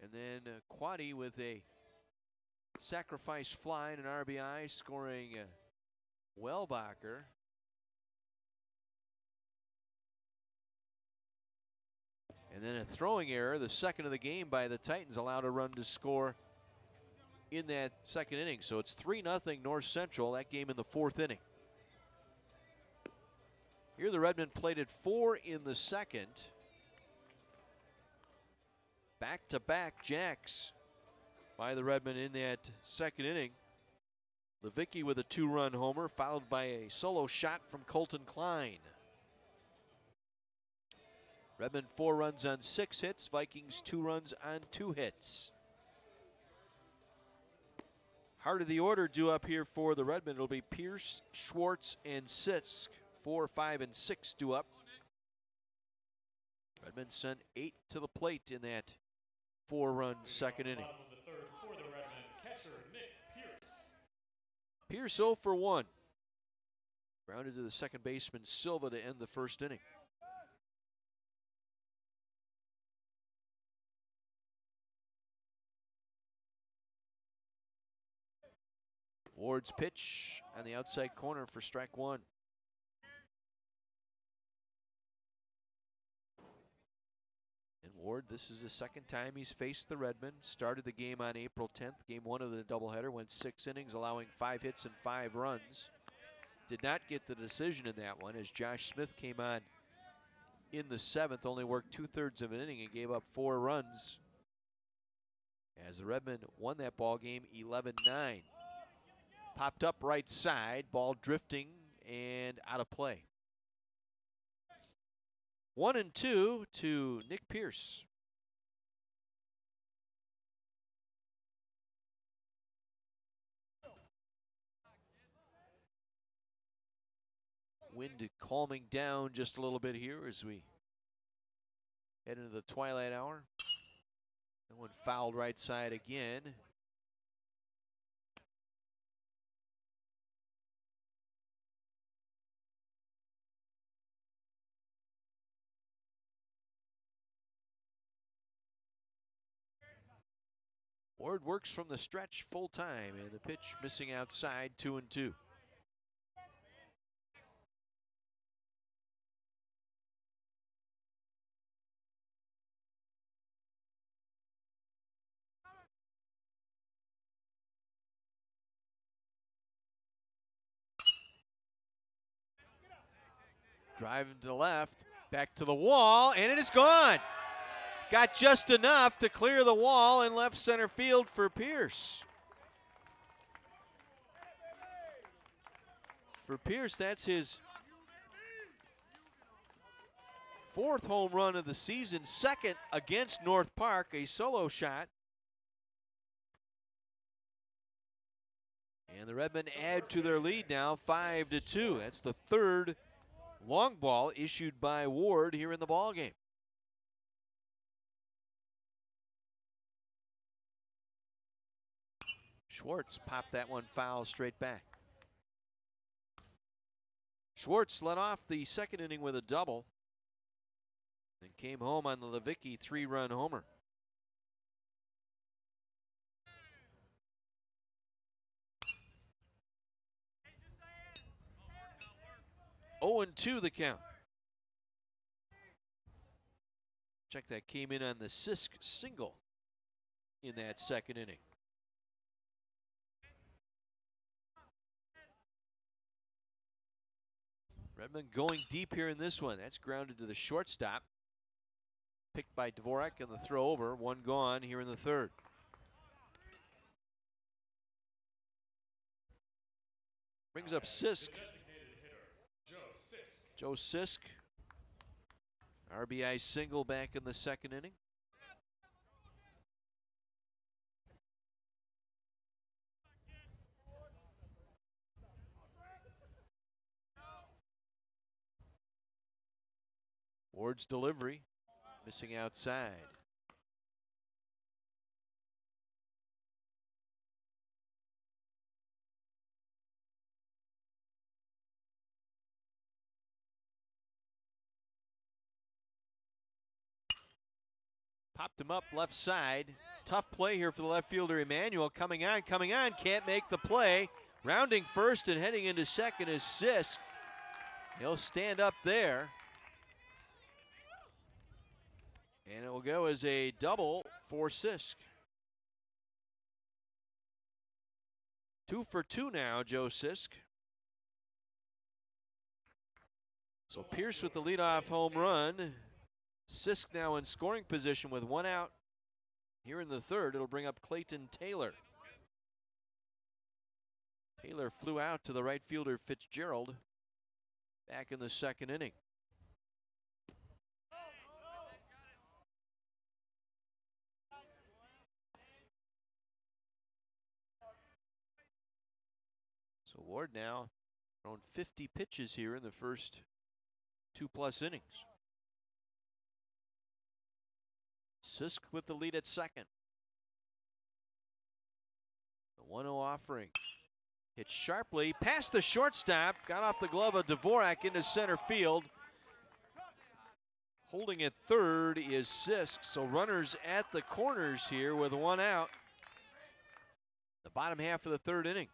And then Quaddy with a sacrifice fly and an RBI, scoring Wellbacher. And then a throwing error, the second of the game by the Titans, allowed a run to score in that 2nd inning. So it's 3-0 North Central, that game in the 4th inning. Here the Redmen plated 4 in the second. Back-to-back jacks by the Redmen in that second inning. Levicki with a 2-run homer, followed by a solo shot from Colton Klein. Redmen 4 runs on 6 hits, Vikings 2 runs on 2 hits. Heart of the order due up here for the Redmen. It'll be Pierce, Schwartz, and Sisk. 4, 5, and 6 due up. Redmen sent 8 to the plate in that 4-run second inning. Bottom of the third for the Redmen, catcher Nick Pierce. Pierce 0 for 1. Grounded to the second baseman Silva to end the first inning. Ward's pitch on the outside corner for strike 1. And Ward, this is the second time he's faced the Redmen. Started the game on April 10th. Game 1 of the doubleheader, went 6 innings, allowing 5 hits and 5 runs. Did not get the decision in that one as Josh Smith came on in the 7th, only worked 2/3 of an inning and gave up 4 runs. As the Redmen won that ball game 11-9. Popped up right side, ball drifting and out of play. 1-2 to Nick Pierce. Wind calming down just a little bit here as we head into the twilight hour. That one fouled right side again. Ward works from the stretch full time, and the pitch missing outside, 2-2. Driving to the left, back to the wall, and it is gone. Got just enough to clear the wall in left center field for Pierce. For Pierce, that's his 4th home run of the season, 2nd against North Park, a solo shot. And the Redmen add to their lead now, 5-2. That's the 3rd long ball issued by Ward here in the ballgame. Schwartz popped that one foul straight back. Schwartz led off the second inning with a double and came home on the Levicki 3-run homer. Oh, 0-2 the count. Check that, came in on the Sisk single in that second inning. Redmen going deep here in this one. That's grounded to the shortstop. Picked by Devorak and the throw over. One gone here in the 3rd. Brings up Sisk. Joe Sisk. RBI single back in the second inning. Ward's delivery, missing outside. Popped him up left side. Tough play here for the left fielder Emmanuel. Coming on, can't make the play. Rounding first and heading into second is Sisk. He'll stand up there. And it will go as a double for Sisk. 2 for 2 now, Joe Sisk. So Pierce with the leadoff home run. Sisk now in scoring position with one out. Here in the third, it'll bring up Clayton Taylor. Taylor flew out to the right fielder Fitzgerald back in the second inning. So Ward now thrown 50 pitches here in the first 2+ innings. Sisk with the lead at second. The 1-0 offering. Hit sharply past the shortstop. Got off the glove of Devorak into center field. Holding at third is Sisk. So runners at the corners here with one out. The bottom half of the third inning.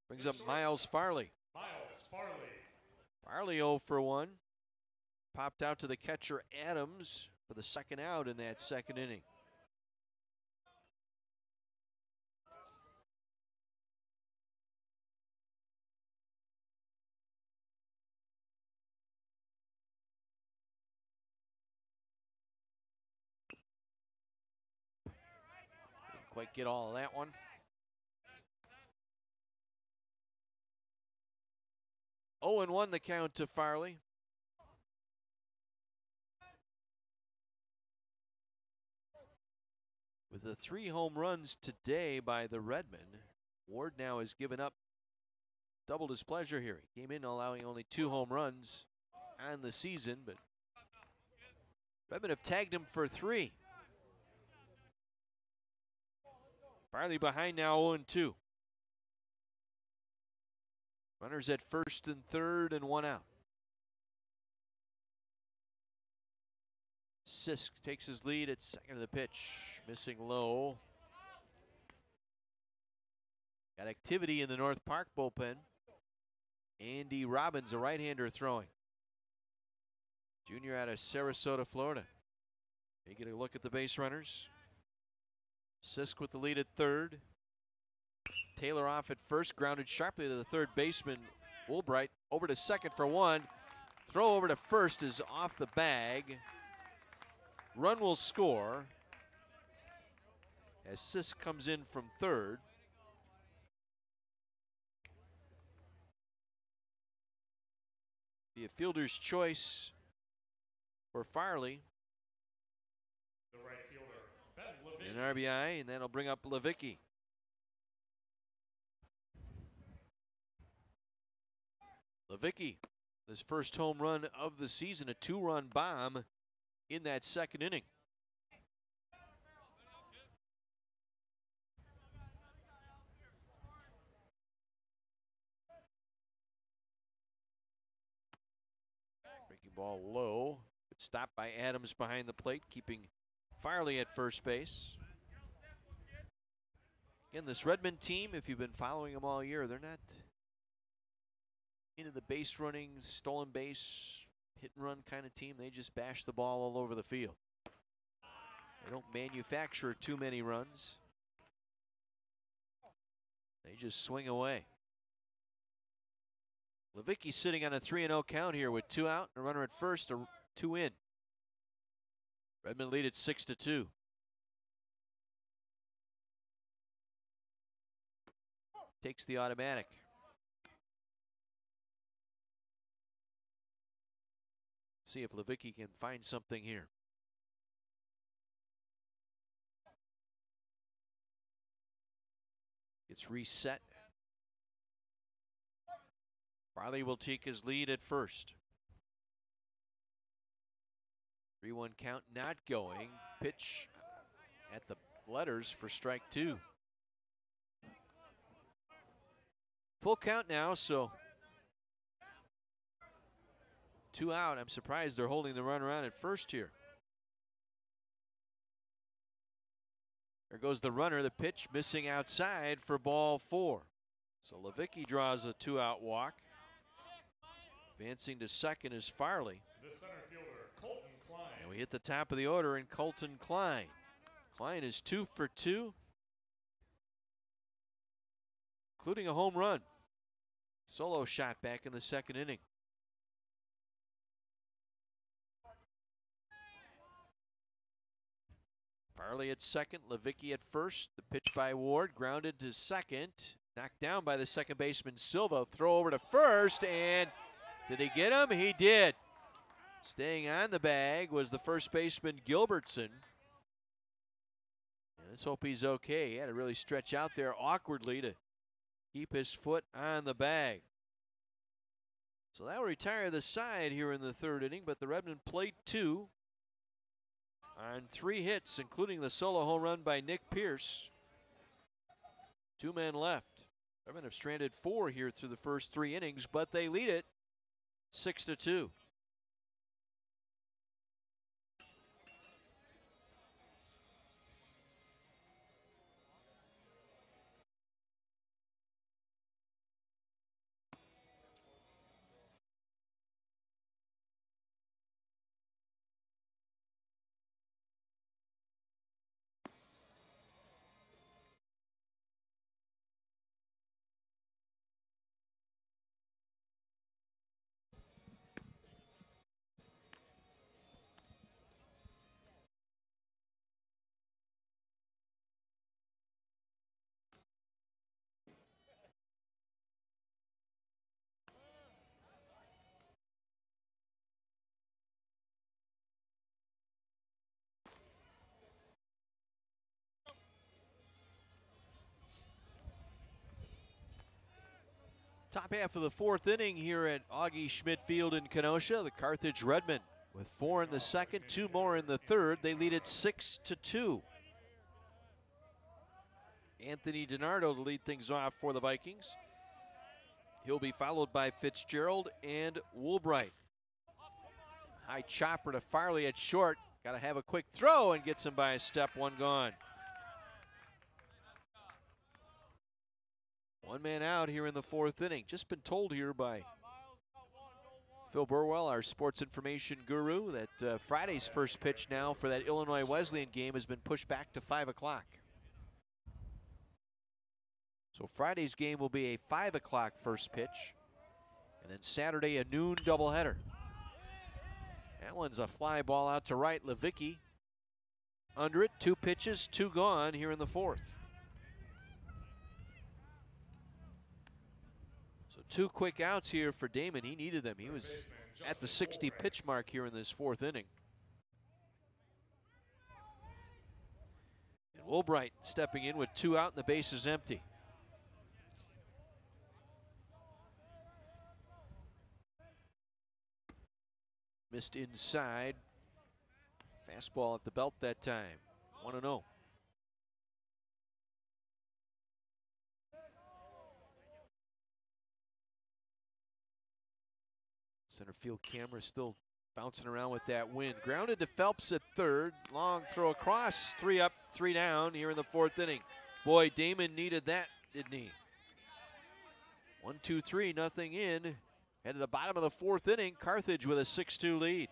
Brings up Miles Farley. Farley 0 for 1. Popped out to the catcher Adams for the second out in that second inning. Didn't quite get all of that one. Oh, and 1 the count to Farley. With the 3 home runs today by the Redmen, Ward now has given up, doubled his pleasure here. He came in allowing only 2 home runs on the season, but Redmen have tagged him for 3. Farley behind now 0-2. Runners at first and third and 1 out. Sisk takes his lead at second of the pitch. Missing low. Got activity in the North Park bullpen. Andy Robbins, a right-hander throwing. Junior out of Sarasota, Florida. You get a look at the base runners. Sisk with the lead at third. Taylor off at first, grounded sharply to the third baseman, Woolbright. Over to second for 1. Throw over to first is off the bag. Run will score as Sisk comes in from third. Be a fielder's choice for Farley. The right fielder, Ben An RBI, and that'll bring up Levicki. Levicki, his first home run of the season, a 2-run bomb in that second inning. Breaking ball low. Good stop by Adams behind the plate, keeping Farley at first base. Again, this Redmond team, if you've been following them all year, they're not into the base running, stolen base, hit and run kind of team. They just bash the ball all over the field. They don't manufacture too many runs. They just swing away. Levicki sitting on a 3-0 count here with 2 out, a runner at first, 2 in. Redmond lead at 6-2. Takes the automatic. See if Levicki can find something here. It's reset. Farley will take his lead at first. 3-1 count not going. Pitch at the letters for strike 2. Full count now, so 2 out. I'm surprised they're holding the runner on at first here. There goes the runner. The pitch missing outside for ball 4. So Levicki draws a 2-out walk. Advancing to second is Farley. The center fielder, Colton Klein. And we hit the top of the order in Colton Klein. Klein is 2 for 2. including a home run. Solo shot back in the second inning. Farley at second, Levicki at first. The pitch by Ward, grounded to second. Knocked down by the second baseman Silva. Throw over to first, and did he get him? He did. Staying on the bag was the first baseman Gilbertson. Let's hope he's okay. He had to really stretch out there awkwardly to keep his foot on the bag. So that will retire the side here in the third inning, but the Redmen played 2 on 3 hits, including the solo home run by Nick Pierce. 2 men left. Redmen have stranded 4 here through the first 3 innings, but they lead it 6-2. Top half of the 4th inning here at Augie Schmidt Field in Kenosha. The Carthage Redmen with 4 in the second, 2 more in the third. They lead it 6-2. Anthony DiNardo to lead things off for the Vikings. He'll be followed by Fitzgerald and Woolbright. High chopper to Farley at short. Got to have a quick throw and gets him by a step. 1 gone. 1 man out here in the 4th inning. Just been told here by Phil Burwell, our sports information guru, that Friday's first pitch now for that Illinois Wesleyan game has been pushed back to 5 o'clock. So Friday's game will be a 5 o'clock first pitch. And then Saturday, a noon doubleheader. That one's a fly ball out to right. Levicki under it. 2 pitches, 2 gone here in the 4th. 2 quick outs here for Damon. He needed them. He was at the 60 pitch mark here in this 4th inning. And Woolbright stepping in with 2 out and the base is empty. Missed inside. Fastball at the belt that time. 1-0. Center field camera still bouncing around with that wind. Grounded to Phelps at third. Long throw across. 3 up, 3 down here in the 4th inning. Boy, Damon needed that, didn't he? 1-2-3, nothing in. Head to the bottom of the 4th inning. Carthage with a 6-2 lead.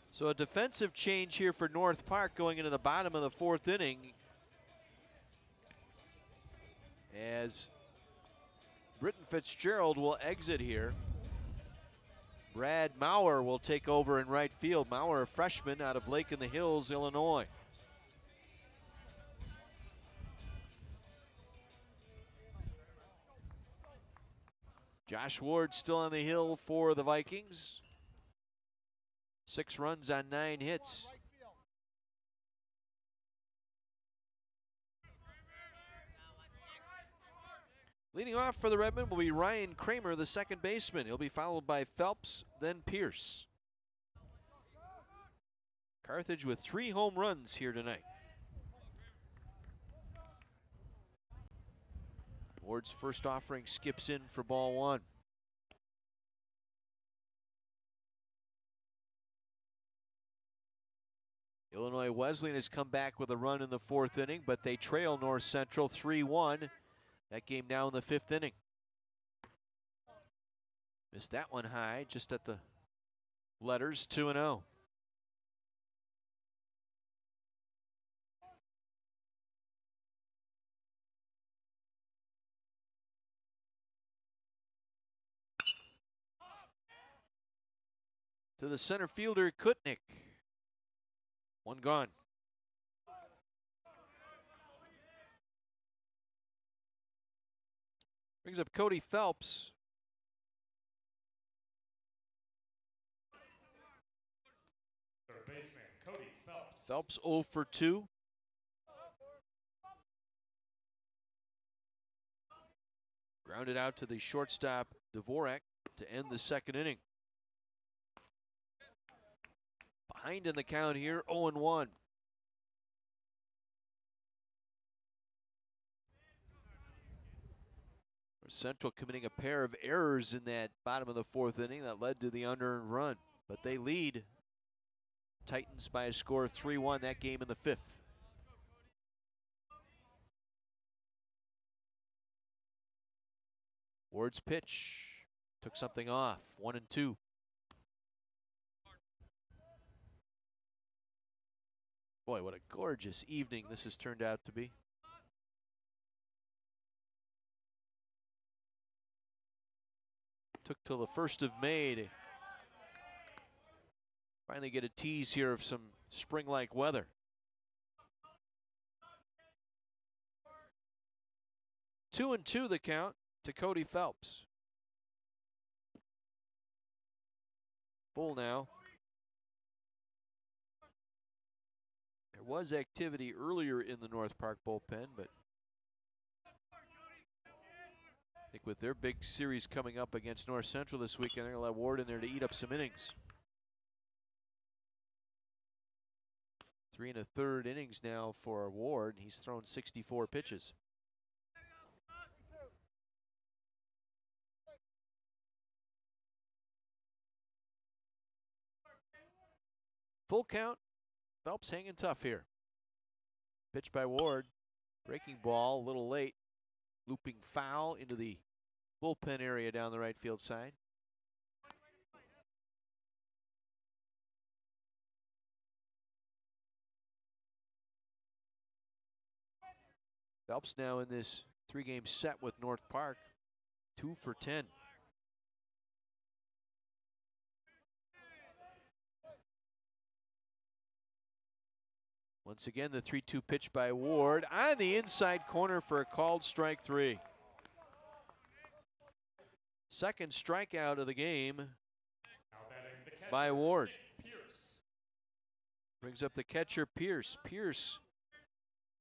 So a defensive change here for North Park going into the bottom of the 4th inning, as Britton Fitzgerald will exit here. Brad Maurer will take over in right field. Maurer, a freshman out of Lake in the Hills, Illinois. Josh Ward still on the hill for the Vikings. 6 runs on 9 hits. Leading off for the Redmen will be Ryan Kramer, the second baseman. He'll be followed by Phelps, then Pierce. Carthage with 3 home runs here tonight. Ward's first offering skips in for ball 1. Illinois Wesleyan has come back with a run in the 4th inning, but they trail North Central 3-1. That game now in the 5th inning. Missed that one high, just at the letters, 2-0. To the center fielder, Kutnick. 1 gone. Brings up Cody Phelps. Third baseman, Cody Phelps. Phelps 0 for 2. Grounded out to the shortstop, Devorak, to end the 2nd inning. Behind in the count here, 0-1. Central committing a pair of errors in that bottom of the 4th inning that led to the unearned run. But they lead Titans by a score of 3-1 that game in the 5th. Ward's pitch took something off, 1-2. Boy, what a gorgeous evening this has turned out to be. Took till the 1st of May to finally get a tease here of some spring-like weather. 2-2 the count to Cody Phelps. Full now. There was activity earlier in the North Park bullpen, but I think with their big series coming up against North Central this weekend, they're going to let Ward in there to eat up some innings. 3 1/3 innings now for Ward. He's thrown 64 pitches. Full count. Phelps hanging tough here. Pitch by Ward. Breaking ball, a little late. Looping foul into the bullpen area down the right field side. Phelps now in this 3-game set with North Park. 2 for 10. Once again, the 3-2 pitch by Ward on the inside corner for a called strike 3. Second strikeout of the game by Ward. Brings up the catcher, Pierce. Pierce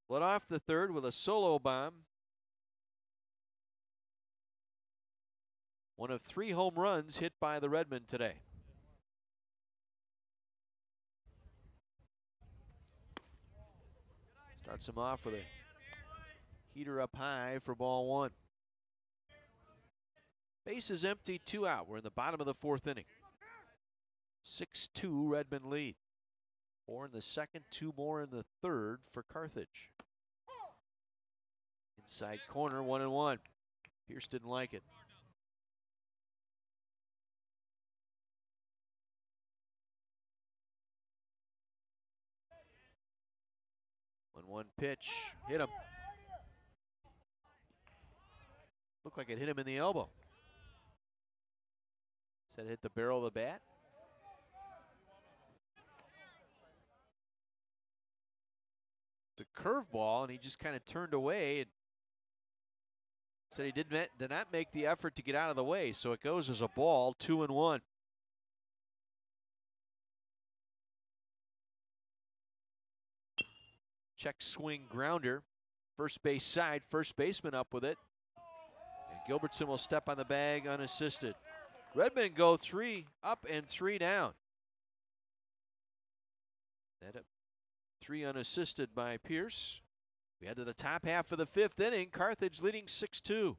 led off the 3rd with a solo bomb. One of 3 home runs hit by the Redmen today. Starts him off with a heater up high for ball 1. Base is empty, 2 out. We're in the bottom of the 4th inning. 6-2 Redmen lead. 4 in the 2nd, 2 more in the 3rd for Carthage. Inside corner, 1-1. Pierce didn't like it. One pitch, hit him. Looked like it hit him in the elbow. Said it hit the barrel of the bat. The curveball, and he just kind of turned away and Said he did not make the effort to get out of the way, so it goes as a ball, 2-1. Check swing grounder. First base side, first baseman up with it. And Gilbertson will step on the bag unassisted. Redmen go 3 up and 3 down. That 3 unassisted by Pierce. We head to the top half of the 5th inning. Carthage leading 6-2.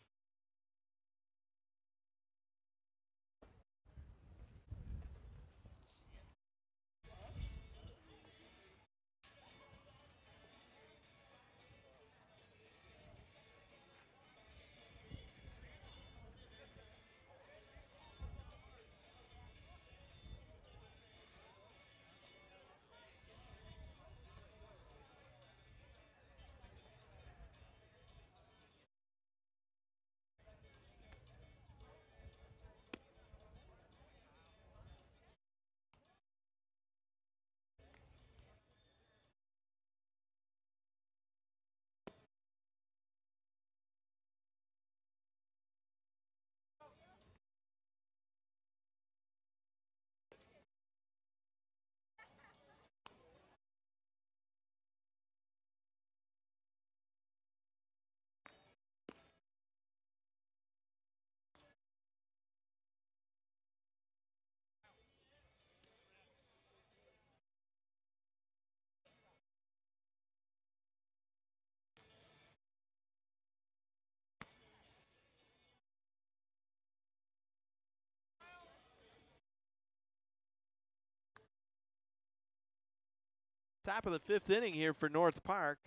Top of the 5th inning here for North Park.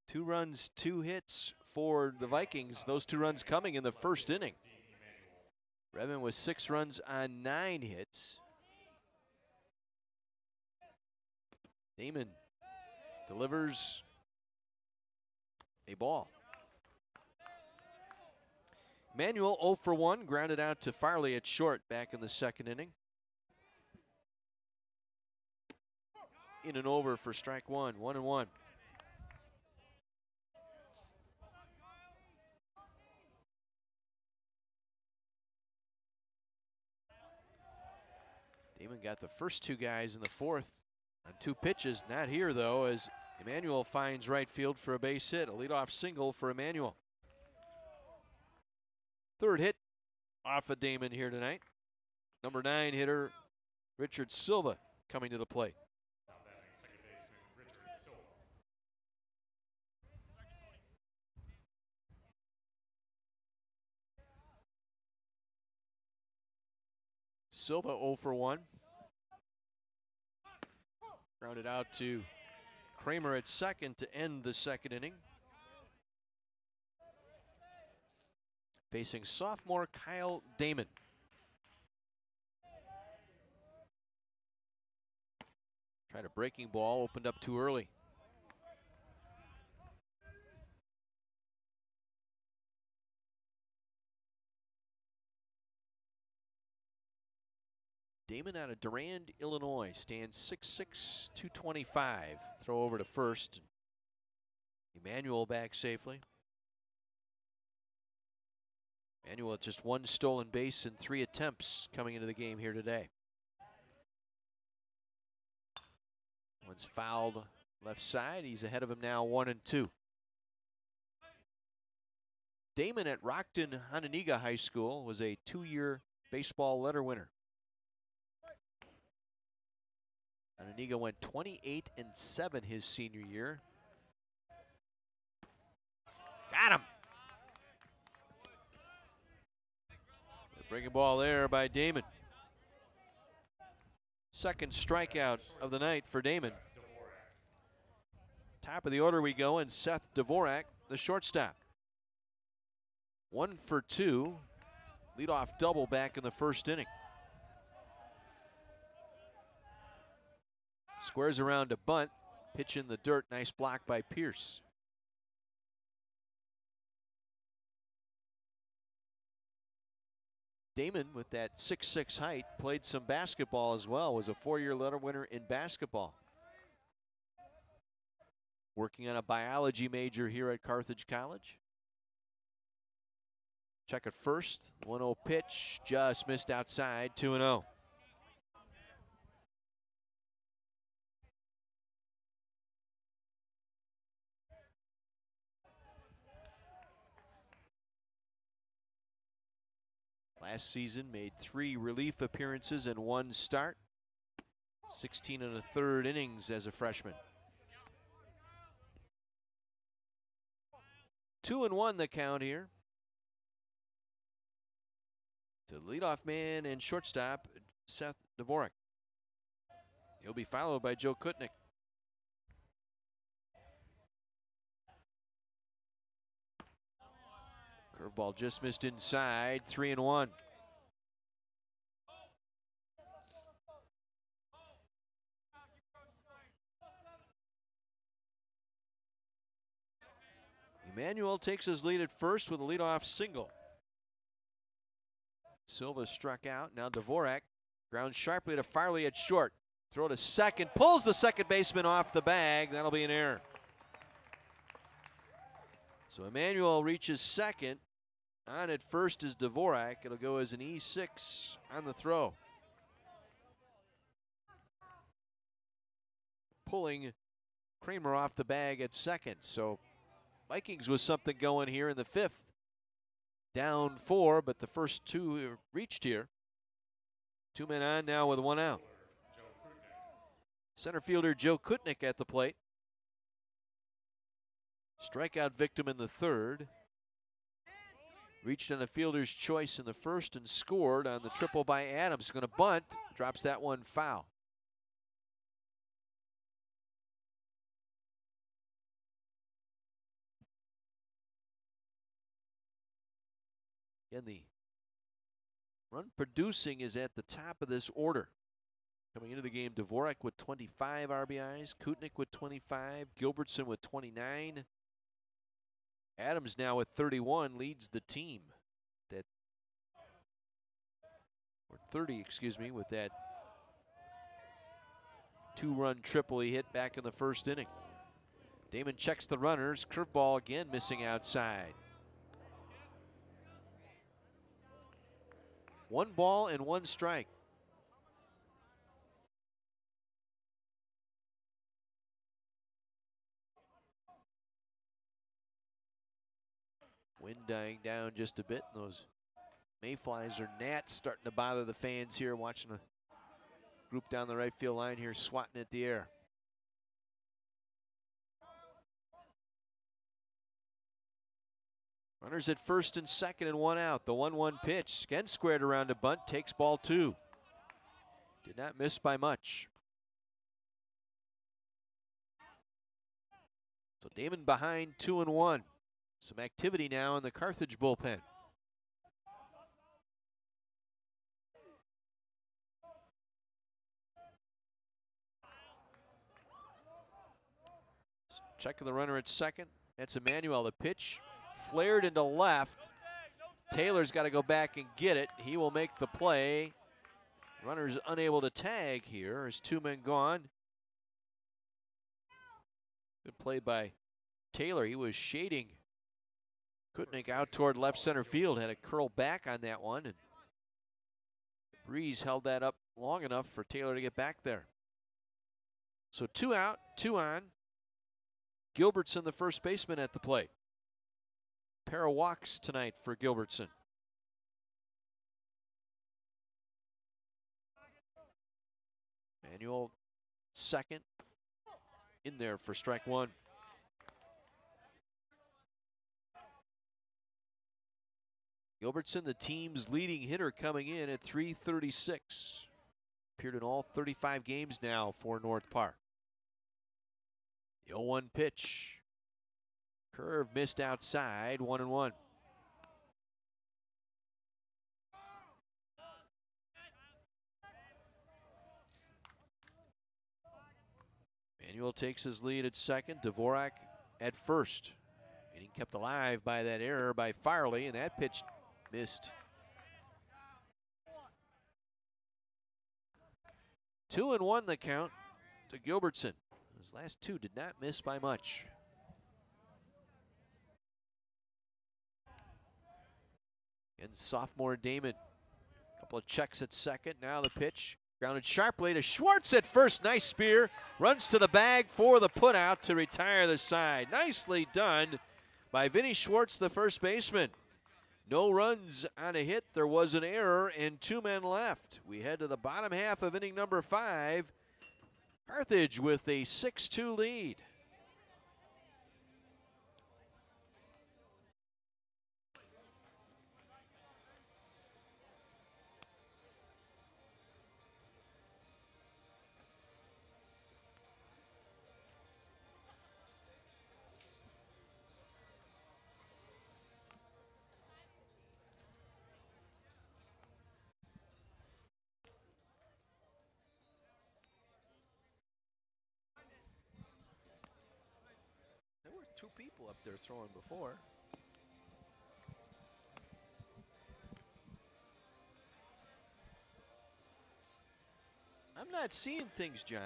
2 runs, 2 hits for the Vikings. Those 2 runs coming in the 1st inning. Redmond with 6 runs on 9 hits. Damon delivers a ball. Manuel 0 for 1, grounded out to Farley at short back in the 2nd inning. In and over for strike 1, 1-1. Damon got the first 2 guys in the 4th on 2 pitches. Not here, though, as Emmanuel finds right field for a base hit. A leadoff single for Emmanuel. 3rd hit off of Damon here tonight. Number 9 hitter, Richard Silva, coming to the plate. Silva 0 for 1. Grounded out to Kramer at second to end the 2nd inning. Facing sophomore Kyle Damon. Tried a breaking ball, opened up too early. Damon out of Durand, Illinois, stands 6'6", 225. Throw over to first. Emmanuel back safely. Emmanuel with just 1 stolen base in 3 attempts coming into the game here today. One's fouled left side. He's ahead of him now, 1-2. Damon at Rockton Hononegah High School was a 2-year baseball letter winner. Hononegah went 28-7 his senior year. Got him. Breaking ball there by Damon. 2nd strikeout of the night for Damon. Top of the order we go, and Seth Devorak, the shortstop. 1 for 2. Leadoff double back in the 1st inning. Squares around a bunt. Pitch in the dirt. Nice block by Pierce. Damon, with that 6'6" height, played some basketball as well. Was a 4-year letter winner in basketball. Working on a biology major here at Carthage College. Check it first. 1-0 pitch, just missed outside, 2-0. Last season made 3 relief appearances and 1 start. 16 1/3 innings as a freshman. 2-1 the count here. To leadoff man and shortstop, Seth Devorak. He'll be followed by Joe Kutnick. Curveball just missed inside, 3-1. Emmanuel takes his lead at first with a leadoff single. Silva struck out. Now Devorak grounds sharply to Farley at short. Throw to second. Pulls the second baseman off the bag. That'll be an error. So Emmanuel reaches second. On at first is Devorak. It'll go as an E6 on the throw. Pulling Kramer off the bag at second. So Vikings with something going here in the 5th. Down 4, but the first 2 reached here. 2 men on now with 1 out. Center fielder Joe Kutnick at the plate. Strikeout victim in the 3rd. Reached on a fielder's choice in the 1st and scored on the triple by Adams. Going to bunt, drops that one foul. Again, the run producing is at the top of this order. Coming into the game, Devorak with 25 RBIs, Kutnick with 25, Gilbertson with 29. Adams now with 31 leads the team. Or 30, excuse me, with that 2-run triple he hit back in the 1st inning. Damon checks the runners. Curveball again missing outside. 1 ball and 1 strike. Wind dying down just a bit. And those mayflies or gnats starting to bother the fans here, watching a group down the right field line here swatting at the air. Runners at first and second and 1 out. The 1-1 pitch. Again squared around a bunt. Takes ball 2. Did not miss by much. So Damon behind 2-1. Some activity now in the Carthage bullpen. Checking the runner at second. That's Emmanuel. The pitch flared into left. Taylor's got to go back and get it. He will make the play. Runner's unable to tag here as 2 men gone. Good play by Taylor. He was shading Kutnick out toward left center field. Had a curl back on that one. And the breeze held that up long enough for Taylor to get back there. So 2 out, 2 on. Gilbertson, the first baseman, at the plate. Pair of walks tonight for Gilbertson. Manuel second in there for strike 1. Gilbertson, the team's leading hitter, coming in at .336. Appeared in all 35 games now for North Park. The 0-1 pitch. Curve missed outside, 1-1. Manuel takes his lead at second. Devorak at first. Getting kept alive by that error by Farley, and that pitch missed. 2-1 the count to Gilbertson. His last 2 did not miss by much. And sophomore Damon. Couple of checks at second. Now the pitch. Grounded sharply to Schwartz at first. Nice spear. Runs to the bag for the putout to retire the side. Nicely done by Vinny Schwartz, the first baseman. No runs on a hit. There was an error and 2 men left. We head to the bottom half of inning number 5. Carthage with a 6-2 lead. There were 2 people up there throwing before. I'm not seeing things, John.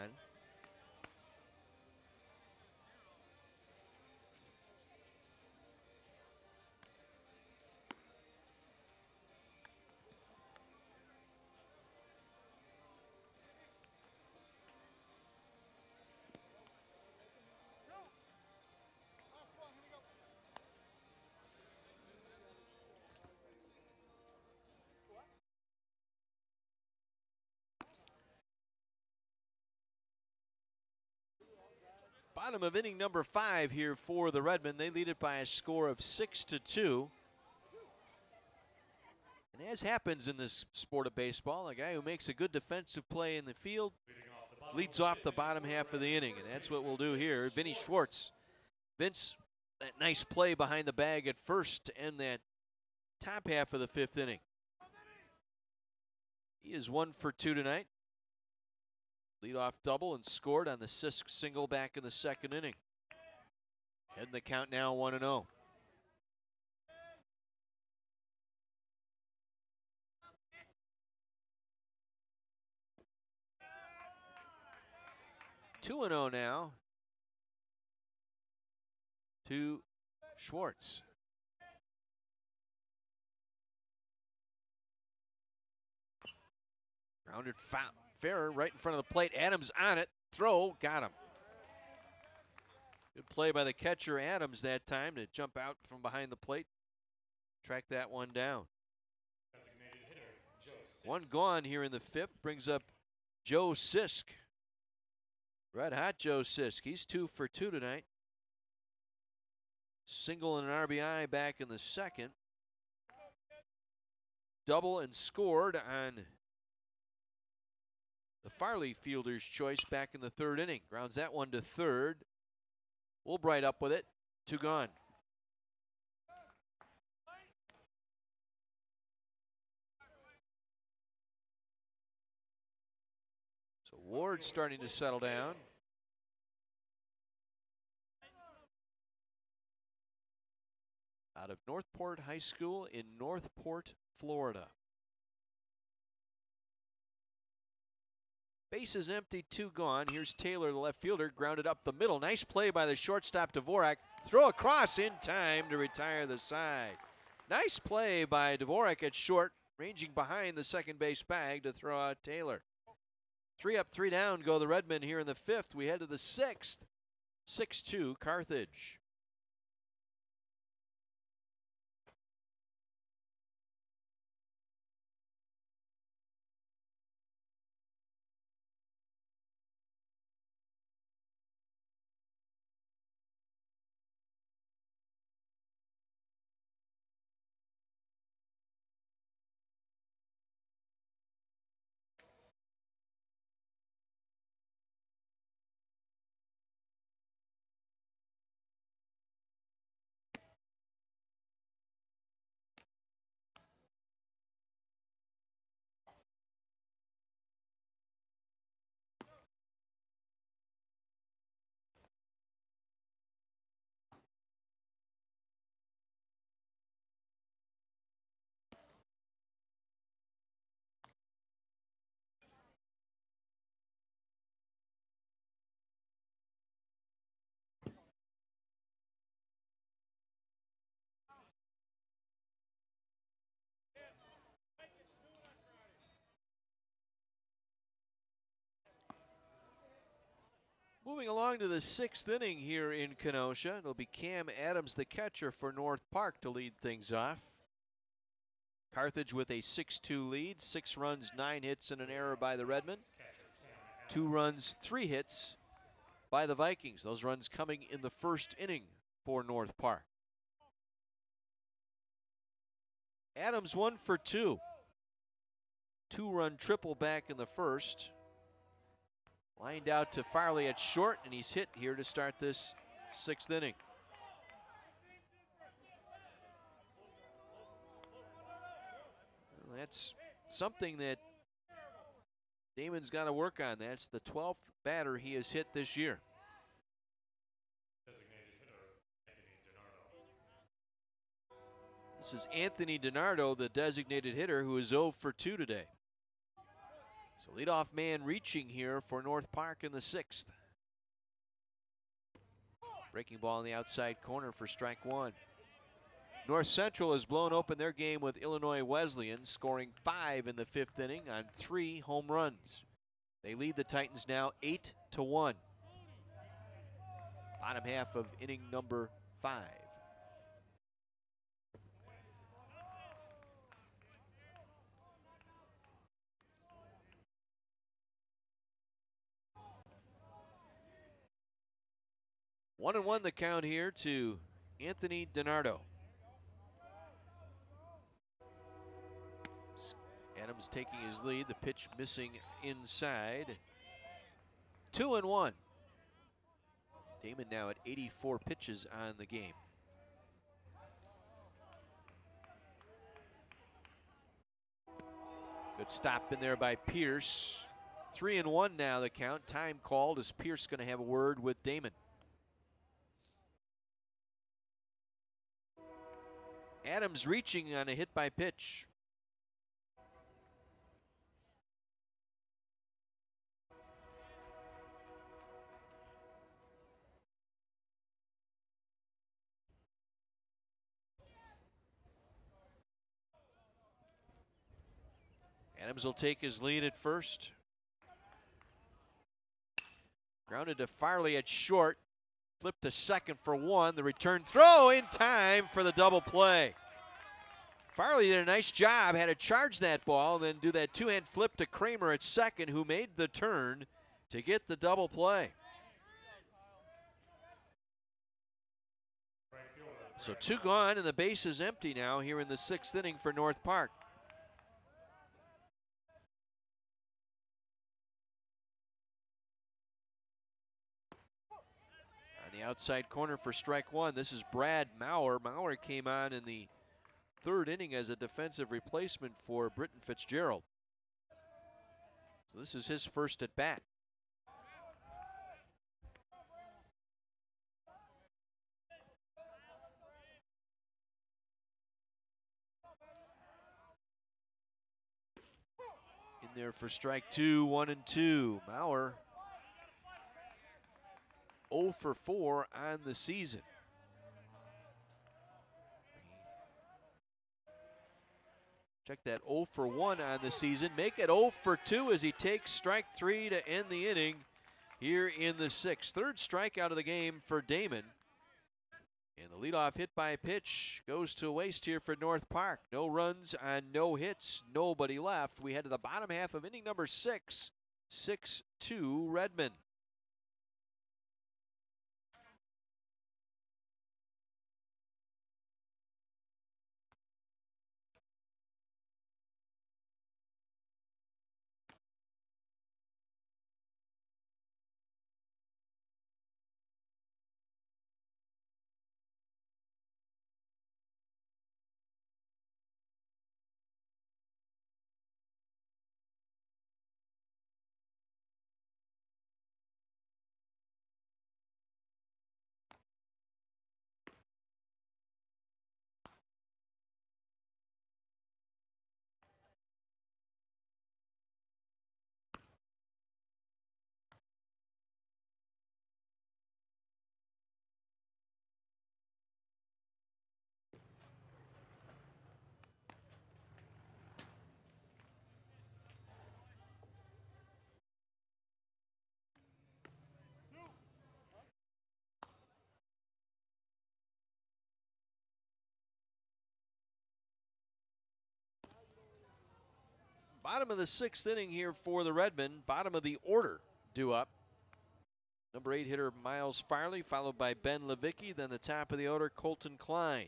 Bottom of inning number 5 here for the Redmen. They lead it by a score of 6-2. And as happens in this sport of baseball, a guy who makes a good defensive play in the field leads off the bottom half of the inning, and that's what we'll do here. Vinny Schwartz. Vince, that nice play behind the bag at first to end that top half of the 5th inning. He is 1 for 2 tonight. Leadoff double and scored on the Sisk single back in the 2nd inning. Heading the count now 1-0. Two and 0 now to Schwartz. Grounded foul. Fair right in front of the plate. Adams on it. Throw. Got him. Good play by the catcher Adams that time to jump out from behind the plate. Track that one down. Designated hitter, Joe Sisk. One gone here in the 5th. Brings up Joe Sisk. Red hot Joe Sisk. He's 2 for 2 tonight. Single and an RBI back in the 2nd. Double and scored on the Farley fielder's choice back in the 3rd inning. Grounds that one to 3rd. Woolbright up with it. 2 gone. So Ward's starting to settle down. Out of Northport High School in Northport, Florida. Base is empty, 2 gone. Here's Taylor, the left fielder, grounded up the middle. Nice play by the shortstop, Devorak. Throw across in time to retire the side. Nice play by Devorak at short, ranging behind the second base bag to throw out Taylor. 3 up, 3 down go the Redmen here in the 5th. We head to the 6th. 6-2 Carthage. Moving along to the 6th inning here in Kenosha. It'll be Cam Adams, the catcher for North Park, to lead things off. Carthage with a 6-2 lead. 6 runs, 9 hits, and an error by the Redmen. 2 runs, 3 hits by the Vikings. Those runs coming in the 1st inning for North Park. Adams 1 for 2. 2-run triple back in the 1st. Lined out to Farley at short, and he's hit here to start this 6th inning. Well, that's something that Damon's got to work on. That's the 12th batter he has hit this year. This is Anthony DiNardo, the designated hitter, who is 0 for 2 today. So leadoff man reaching here for North Park in the 6th. Breaking ball in the outside corner for strike 1. North Central has blown open their game with Illinois Wesleyan, scoring 5 in the 5th inning on 3 home runs. They lead the Titans now 8-1. Bottom half of inning number 5. One and one the count here to Anthony DiNardo. Adams taking his lead, the pitch missing inside. 2-1. Damon now at 84 pitches on the game. Good stop in there by Pierce. 3-1 now the count. Time called. Is Pierce going to have a word with Damon? Adams reaching on a hit by pitch. Adams will take his lead at first. Grounded to Farley at short. Flip to second for 1. The return throw in time for the double play. Farley did a nice job, had to charge that ball and then do that 2-hand flip to Kramer at second, who made the turn to get the double play. So 2 gone and the base is empty now here in the 6th inning for North Park. The outside corner for strike 1. This is Brad Maurer. Maurer came on in the 3rd inning as a defensive replacement for Britton Fitzgerald. So this is his first at bat. In there for strike 2, 1-2. Maurer 0 for 4 on the season. Check that, 0 for 1 on the season. Make it 0 for 2 as he takes strike 3 to end the inning here in the 6th. 3rd strikeout of the game for Damon. And the leadoff hit by pitch goes to waste here for North Park. No runs on no hits, nobody left. We head to the bottom half of inning number 6, 6-2 Redmen. Bottom of the 6th inning here for the Redmen. Bottom of the order due up. Number 8 hitter Miles Farley, followed by Ben Levicki. Then the top of the order, Colton Klein.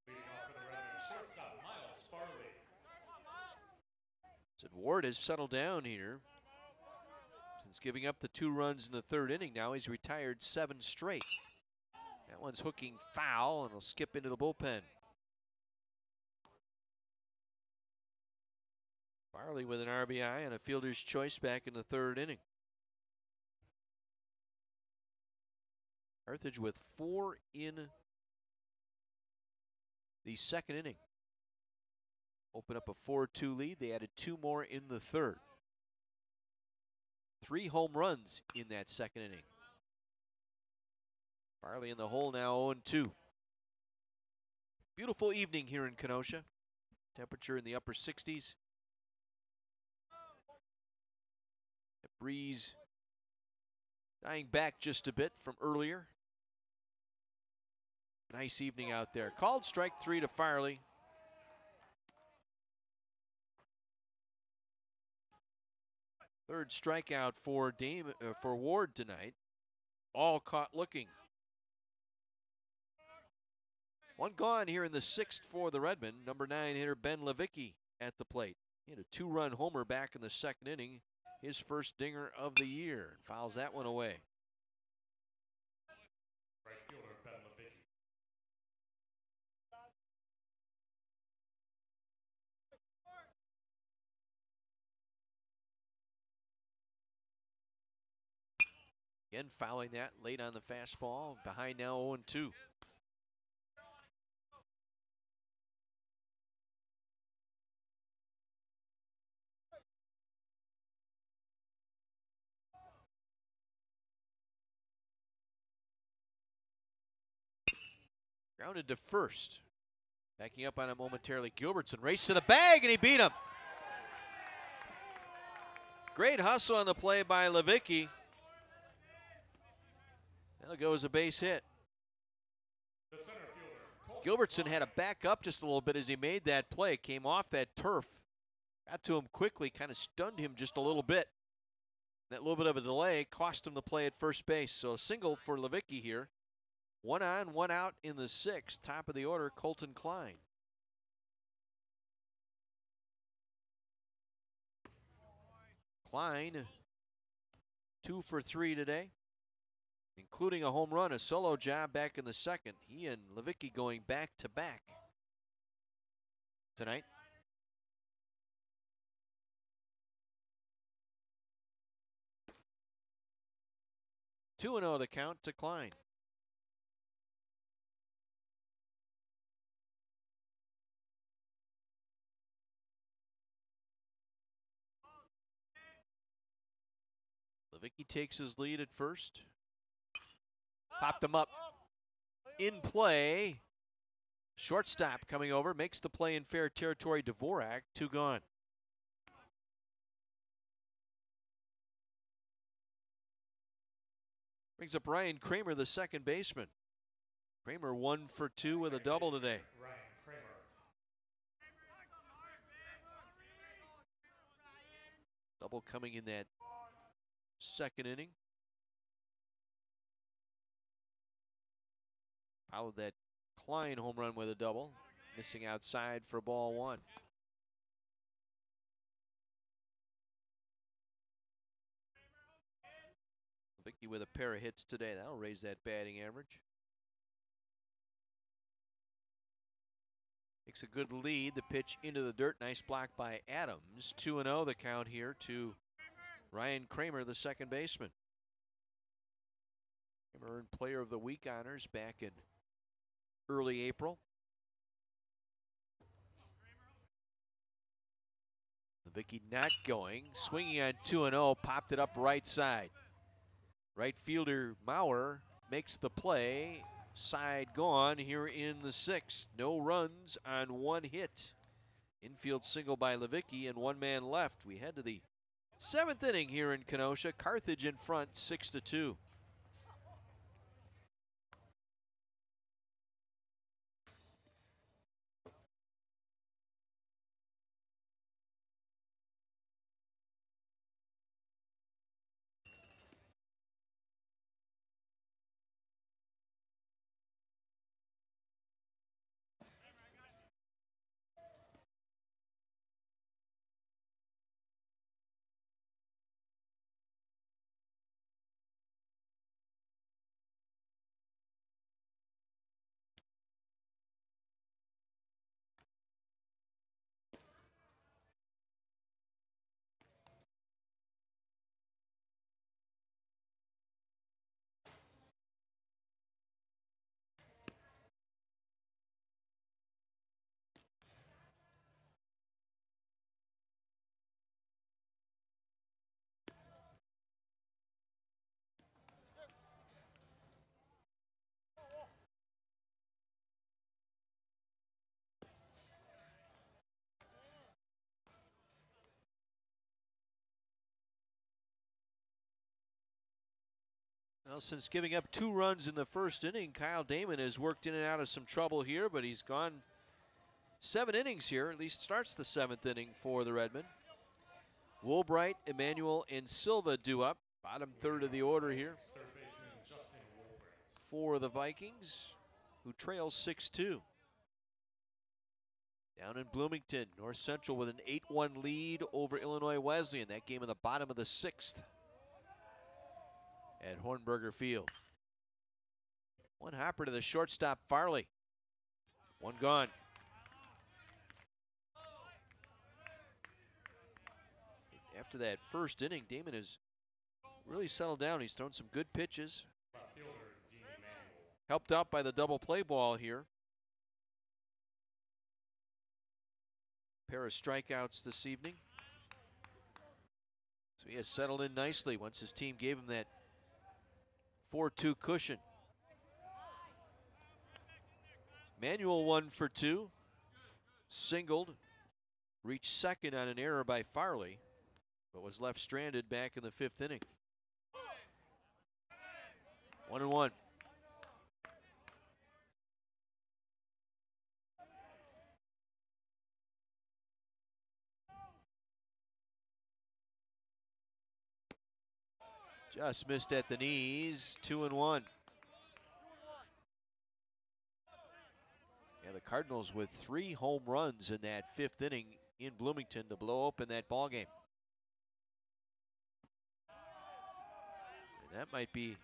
Leading off for the Redmen, shortstop Miles Farley. Said Ward has settled down here since giving up the 2 runs in the 3rd inning. Now he's retired 7 straight. That one's hooking foul, and he'll skip into the bullpen. Farley with an RBI and a fielder's choice back in the 3rd inning. Carthage with 4 in the 2nd inning. Open up a 4-2 lead. They added 2 more in the 3rd. 3 home runs in that 2nd inning. Farley in the hole now, 0-2. Beautiful evening here in Kenosha. Temperature in the upper 60s. The breeze dying back just a bit from earlier. Nice evening out there. Called strike 3 to Farley. Third strikeout for Ward tonight. All caught looking. 1 gone here in the 6th for the Redmen. Number 9 hitter Ben Levicki at the plate. He had a 2-run homer back in the 2nd inning. His first dinger of the year. And fouls that one away. Right fielder Ben Levicki. Again, fouling that late on the fastball. Behind now 0-2. Grounded to first. Backing up on it momentarily. Gilbertson raced to the bag, and he beat him. Great hustle on the play by Levicki. That'll go as a base hit. The center fielder, Gilbertson had to back up just a little bit as he made that play. Came off that turf. Got to him quickly, kind of stunned him just a little bit. That little bit of a delay cost him the play at first base. So a single for Levicki here. 1 on, 1 out in the 6th. Top of the order, Colton Klein. Klein, 2 for 3 today, including a home run, a solo job back in the 2nd. He and Levicki going back to back tonight. Two 2-0 the count to Klein. Levicki takes his lead at first. Popped him up. In play. Shortstop coming over. Makes the play in fair territory. Devorak, 2 gone. Brings up Ryan Kramer, the 2nd baseman. Kramer 1 for 2 with a double today. Ryan Kramer. Double coming in that 2nd inning. Followed that Klein home run with a double. Missing outside for ball 1. Levicki with a pair of hits today. That'll raise that batting average. Takes a good lead. The pitch into the dirt. Nice block by Adams. 2-0 the count here to Ryan Kramer, the 2nd baseman. Kramer earned Player of the Week honors back in early April. Levicki not going. Swinging on 2-0. Popped it up right side. Right fielder Maurer makes the play. Side gone here in the 6th. No runs on 1 hit. Infield single by Levicki and 1 man left. We head to the 7th inning here in Kenosha. Carthage in front, 6-2. Well, since giving up 2 runs in the first inning, Kyle Damon has worked in and out of some trouble here, but he's gone 7 innings here, at least starts the 7th inning for the Redmen. Woolbright, Emmanuel, and Silva due up. Bottom third of the order here for the Vikings, who trail 6-2. Down in Bloomington, North Central with an 8-1 lead over Illinois Wesleyan. That game in the bottom of the 6th at Hornberger Field. One hopper to the shortstop, Farley. 1 gone. After that first inning, Damon has really settled down. He's thrown some good pitches. Helped out by the double play ball here. Pair of strikeouts this evening. So he has settled in nicely once his team gave him that 4-2 cushion. Manuel 1 for 2. Singled. Reached second on an error by Farley, but was left stranded back in the 5th inning. 1-1. Just missed at the knees. 2-1. Yeah, the Cardinals with 3 home runs in that 5th inning in Bloomington to blow open that ball game. And that might be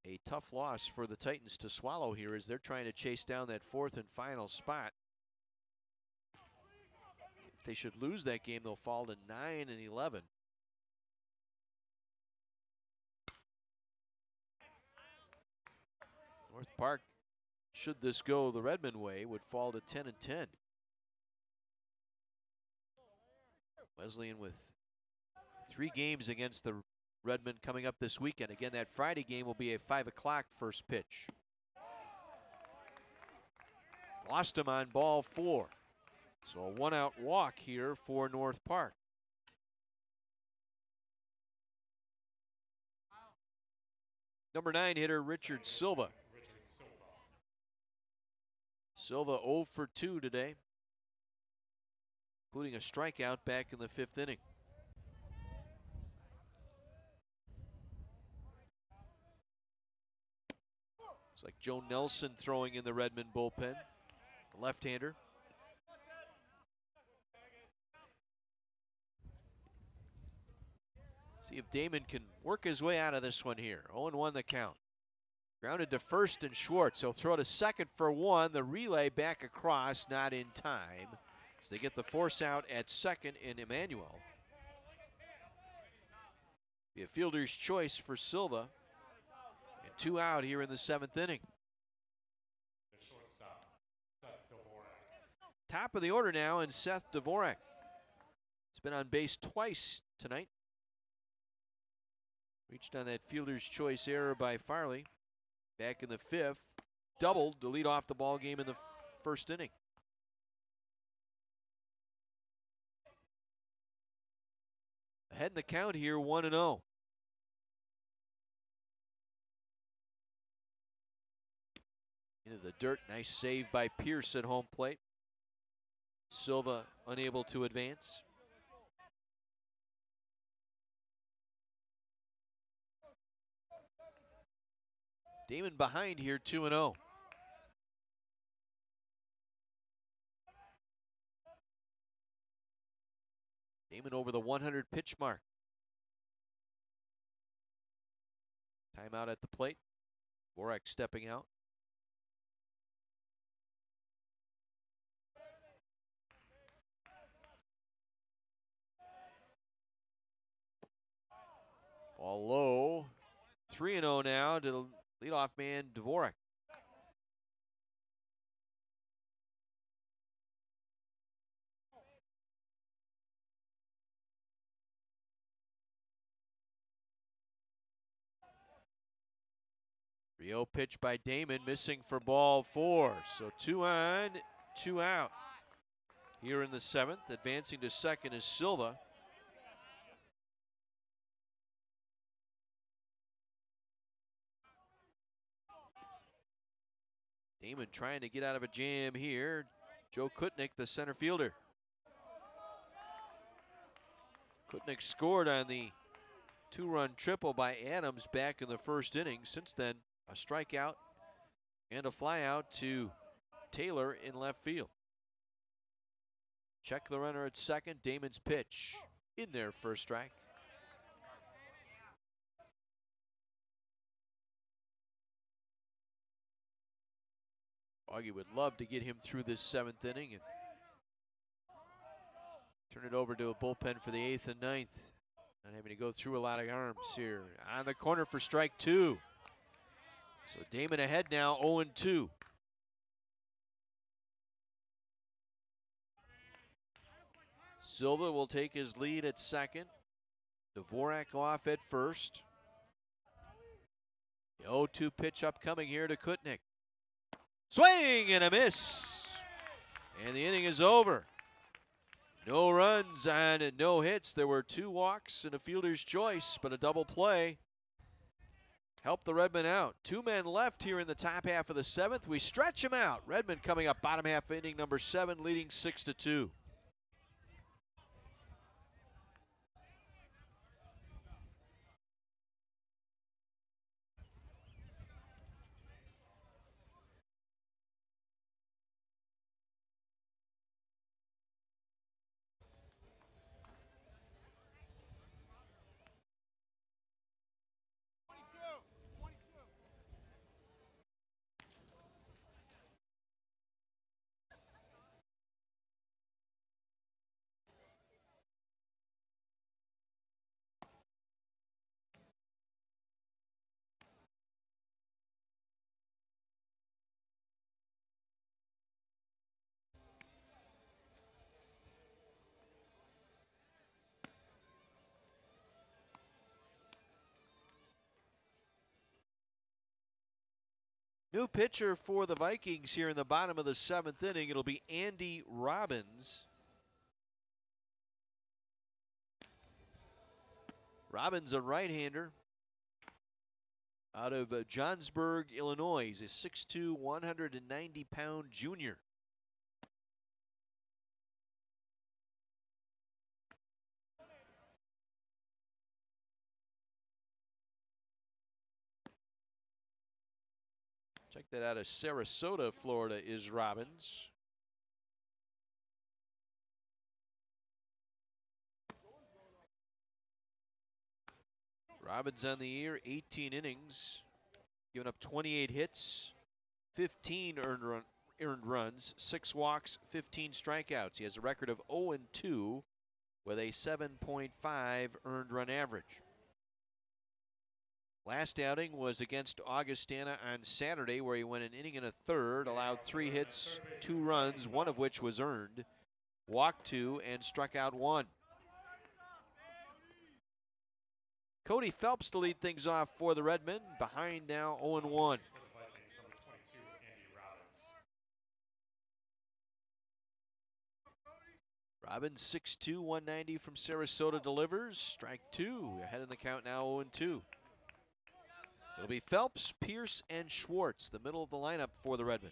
a tough loss for the Titans to swallow here as they're trying to chase down that 4th and final spot. If they should lose that game, they'll fall to 9-11. North Park, should this go the Redmond way, would fall to 10-10. Wesleyan with 3 games against the Redmond coming up this weekend. Again, that Friday game will be a 5 o'clock first pitch. Lost him on ball 4. So a 1-out walk here for North Park. Number 9 hitter Richard Silva. Silva 0 for 2 today, including a strikeout back in the 5th inning. It's like Joe Nelson throwing in the Redmond bullpen, the left-hander. See if Damon can work his way out of this one here. 0-1 the count. Grounded to first and Schwartz. He'll throw to second for 1. The relay back across, not in time. So they get the force out at second in Emmanuel. Be a fielder's choice for Silva. And 2 out here in the 7th inning. The shortstop, Seth Devorak. Top of the order now, and Seth Devorak. He's been on base twice tonight. Reached on that fielder's choice error by Farley. Back in the 5th, doubled to lead off the ball game in the 1st inning. Ahead in the count here, 1-0. Into the dirt, nice save by Pierce at home plate. Silva unable to advance. Damon behind here, 2-0. Damon over the 100 pitch mark. Timeout at the plate. Devorak stepping out. Ball low. 3-0 now to the leadoff man, Devorak. Rio pitch by Damon, missing for ball 4. So 2 on, 2 out. Here in the 7th, advancing to second is Silva. Damon trying to get out of a jam here. Joe Kutnick, the center fielder. Kutnick scored on the 2-run triple by Adams back in the first inning. Since then, a strikeout and a flyout to Taylor in left field. Check the runner at second. Damon's pitch in there, first strike. Augie would love to get him through this 7th inning and turn it over to a bullpen for the 8th and 9th. Not having to go through a lot of arms here. On the corner for strike 2. So Damon ahead now, 0-2. Silva will take his lead at second. Devorak off at first. The 0-2 pitch upcoming here to Kutnick. Swing and a miss. And the inning is over. No runs and no hits. There were 2 walks and a fielder's choice, but a double play helped the Redmen out. 2 men left here in the top half of the 7th. We stretch them out. Redmen coming up bottom half inning number 7, leading 6-2. New pitcher for the Vikings here in the bottom of the 7th inning. It'll be Andy Robbins. Robbins, a right-hander out of Johnsburg, Illinois. He's a 6'2", 190-pound junior. Check that out of Sarasota, Florida, is Robbins. Robbins on the year, 18 innings, giving up 28 hits, 15 earned runs, 6 walks, 15 strikeouts. He has a record of 0-2 with a 7.5 earned run average. Last outing was against Augustana on Saturday, where he went an inning and a third, allowed 3 hits, 2 runs, 1 of which was earned, walked 2, and struck out 1. Cody Phelps to lead things off for the Redmen, behind now 0-1. Robbins, 6'2", 190 from Sarasota delivers. Strike 2, ahead in the count now, 0-2. It'll be Phelps, Pierce, and Schwartz, the middle of the lineup for the Redmen.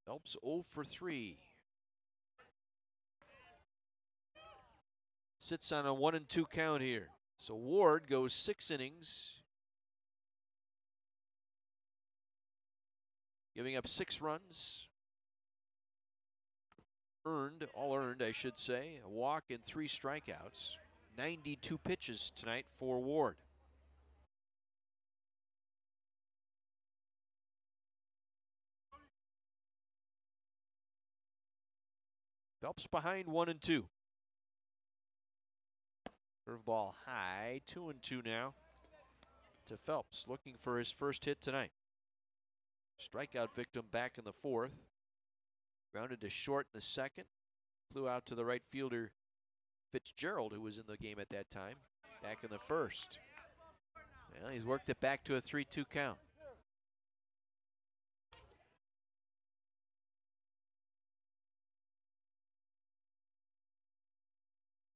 Phelps 0 for 3. Sits on a 1-2 count here. So Ward goes 6 innings, giving up 6 runs. All earned, I should say. A walk and 3 strikeouts. 92 pitches tonight for Ward. Phelps behind 1-2. Curveball high, 2-2 now to Phelps, looking for his first hit tonight. Strikeout victim back in the 4th. Grounded to short in the 2nd. Flew out to the right fielder Fitzgerald, who was in the game at that time, back in the 1st. Well, he's worked it back to a 3-2 count.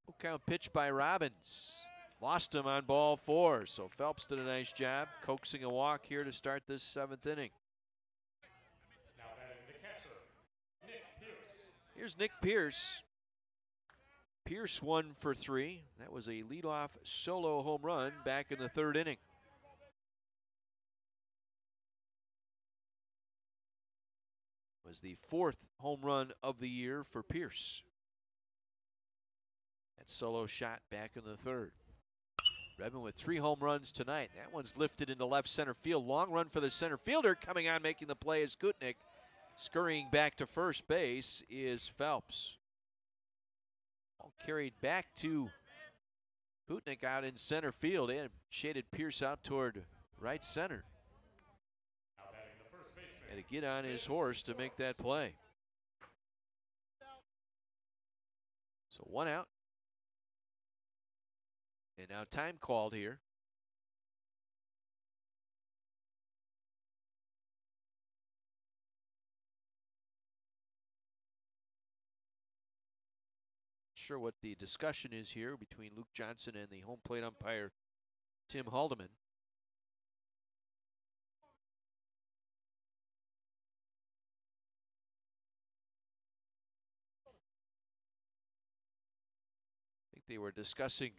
Full count pitch by Robbins. Lost him on ball 4, so Phelps did a nice job coaxing a walk here to start this 7th inning. Now batting the catcher, Nick Pierce. Here's Nick Pierce. Pierce 1 for 3. That was a leadoff solo home run back in the 3rd inning. Was the 4th home run of the year for Pierce. That solo shot back in the 3rd. Redmond with 3 home runs tonight. That one's lifted into left center field. Long run for the center fielder. Coming on making the play is Kutnick. Scurrying back to first base is Phelps. All carried back to Kutnick out in center field and shaded Pierce out toward right center. Now batting the first baseman. Had to get on his horse to make that play. So 1 out. And now time called here. Sure what the discussion is here between Luke Johnson and the home plate umpire Tim Haldeman. I think they were discussing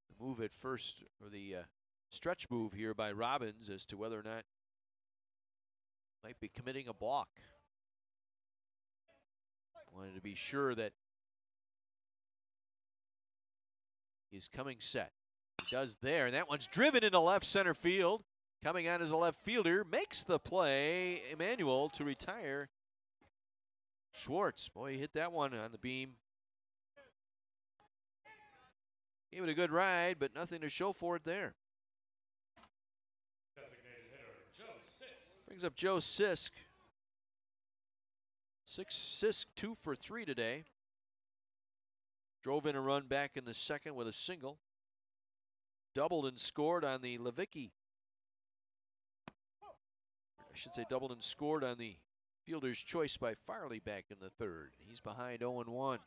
the move at first, or the stretch move here by Robbins as to whether or not might be committing a balk. Wanted to be sure that he's coming set. He does there, and that one's driven into left center field. Coming on as a left fielder, makes the play, Emmanuel, to retire Schwartz. Boy, he hit that one on the beam. Gave it a good ride, but nothing to show for it there. Designated hitter, Joe Sisk. Brings up Joe Sisk. Sisk 2 for 3 today. Drove in a run back in the 2nd with a single. Doubled and scored on the Levicki. I should say doubled and scored on the fielder's choice by Farley back in the 3rd. He's behind 0-1.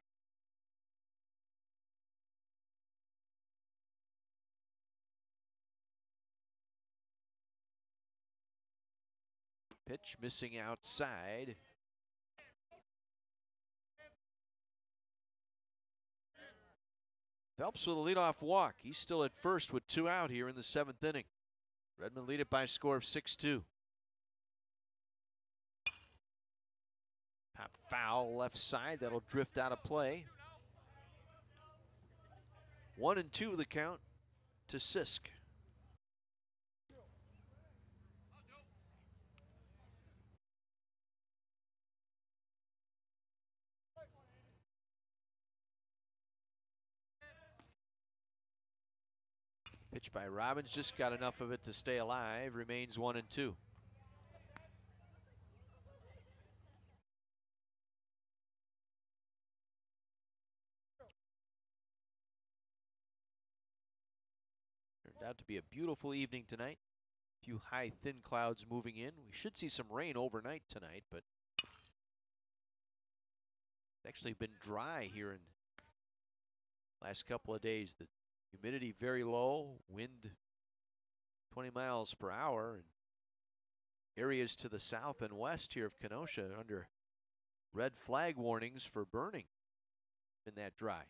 Pitch missing outside. Phelps with a leadoff walk. He's still at first with 2 out here in the 7th inning. Redmond lead it by a score of 6-2. Pop foul left side. That'll drift out of play. 1-2 the count to Sisk. Pitch by Robbins, just got enough of it to stay alive. Remains 1-2. Turned out to be a beautiful evening tonight. A few high, thin clouds moving in. We should see some rain overnight tonight, but it's actually been dry here in the last couple of days. The humidity very low, wind 20 miles per hour, and areas to the south and west here of Kenosha under red flag warnings for burning in that dry.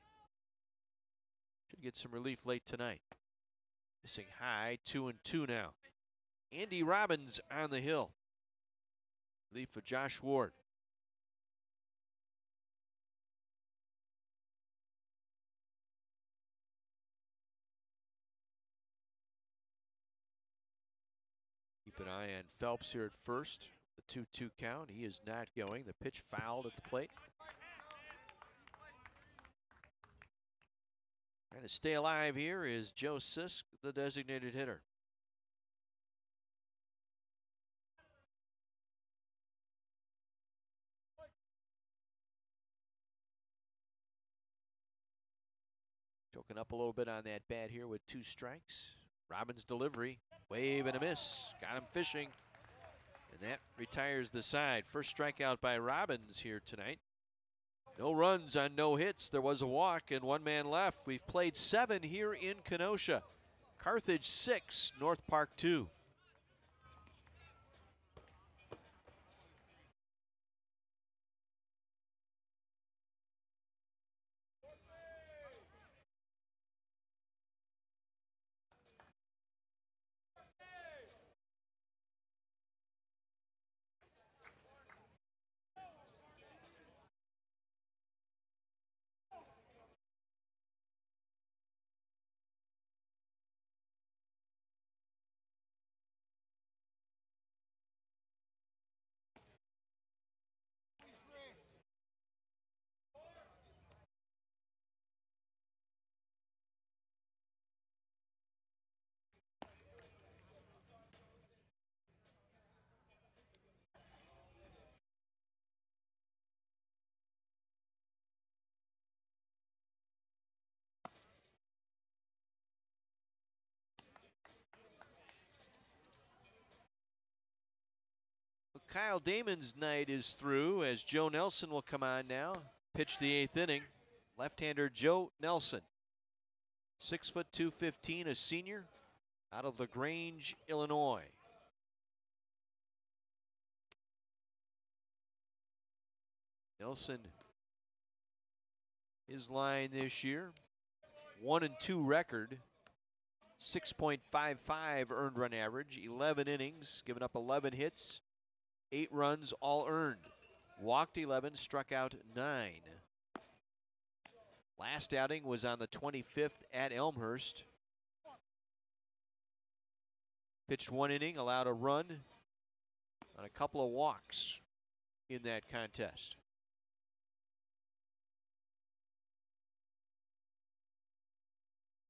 Should get some relief late tonight. Missing high, 2-2 now. Andy Robbins on the hill. Relief for Josh Ward. Keep an eye on Phelps here at first. The 2-2 count. He is not going. The pitch fouled at the plate. Trying to stay alive here is Joe Sisk, the designated hitter. Choking up a little bit on that bat here with 2 strikes. Robbins' delivery, wave and a miss. Got him fishing. And that retires the side. First strikeout by Robbins here tonight. No runs on no hits. There was a walk and one man left. We've played 7 here in Kenosha. Carthage 6, North Park 2. Kyle Damon's night is through as Joe Nelson will come on now. Pitch the 8th inning. Left-hander Joe Nelson. 6'2", 215, a senior out of LaGrange, Illinois. Nelson, his line this year, 1-2 record, 6.55 earned run average, 11 innings, given up 11 hits, 8 runs, all earned. Walked 11, struck out 9. Last outing was on the 25th at Elmhurst. Pitched 1 inning, allowed a run on a couple of walks in that contest.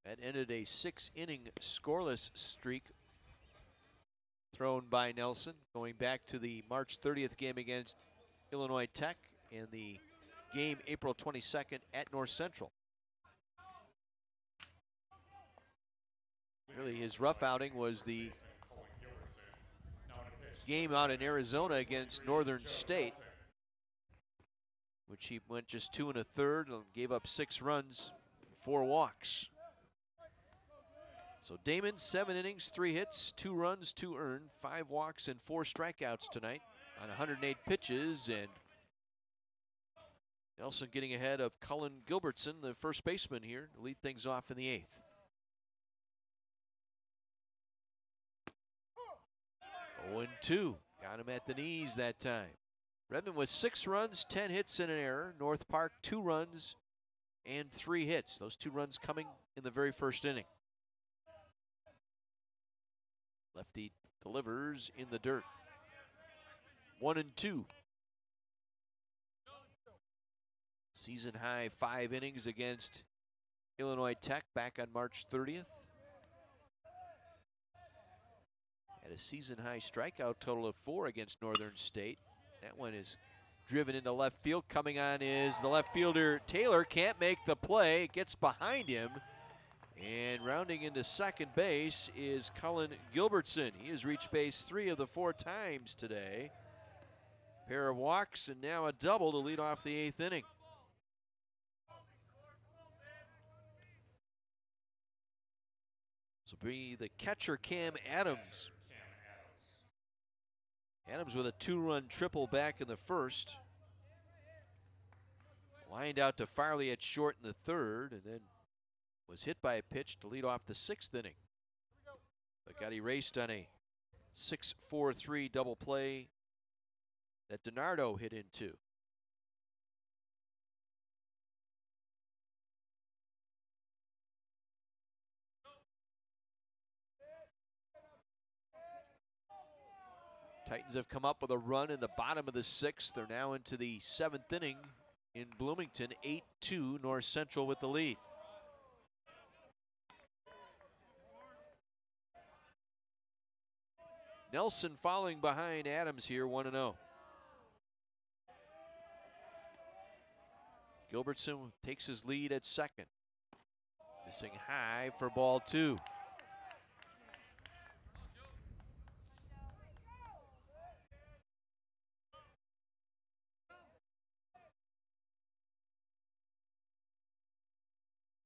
That ended a 6-inning scoreless streak thrown by Nelson, going back to the March 30th game against Illinois Tech and the game April 22nd at North Central. Really, his rough outing was the game out in Arizona against Northern State, which he went just 2 1/3 and gave up 6 runs, 4 walks. So Damon, 7 innings, 3 hits, 2 runs, 2 earned, 5 walks, and 4 strikeouts tonight on 108 pitches. And Nelson getting ahead of Cullen Gilbertson, the first baseman here, to lead things off in the 8th. 0-2. Got him at the knees that time. Redmond with 6 runs, 10 hits, and an error. North Park, 2 runs and 3 hits. Those 2 runs coming in the very first inning. Lefty delivers in the dirt. 1-2. Season high 5 innings against Illinois Tech back on March 30th. Had a season high strikeout total of 4 against Northern State. That one is driven into left field. Coming on is the left fielder Taylor. Can't make the play. Gets behind him. And rounding into second base is Cullen Gilbertson. He has reached base 3 of the 4 times today. Pair of walks and now a double to lead off the 8th inning. So be the catcher Cam Adams. Adams with a 2-run triple back in the first. Lined out to Farley at short in the 3rd, and then was hit by a pitch to lead off the 6th inning. But got erased on a 6-4-3 double play that DiNardo hit into. Titans have come up with a run in the bottom of the 6th. They're now into the 7th inning in Bloomington. 8-2 North Central with the lead. Nelson following behind Adams here, 1-0. Gilbertson takes his lead at second. Missing high for ball 2.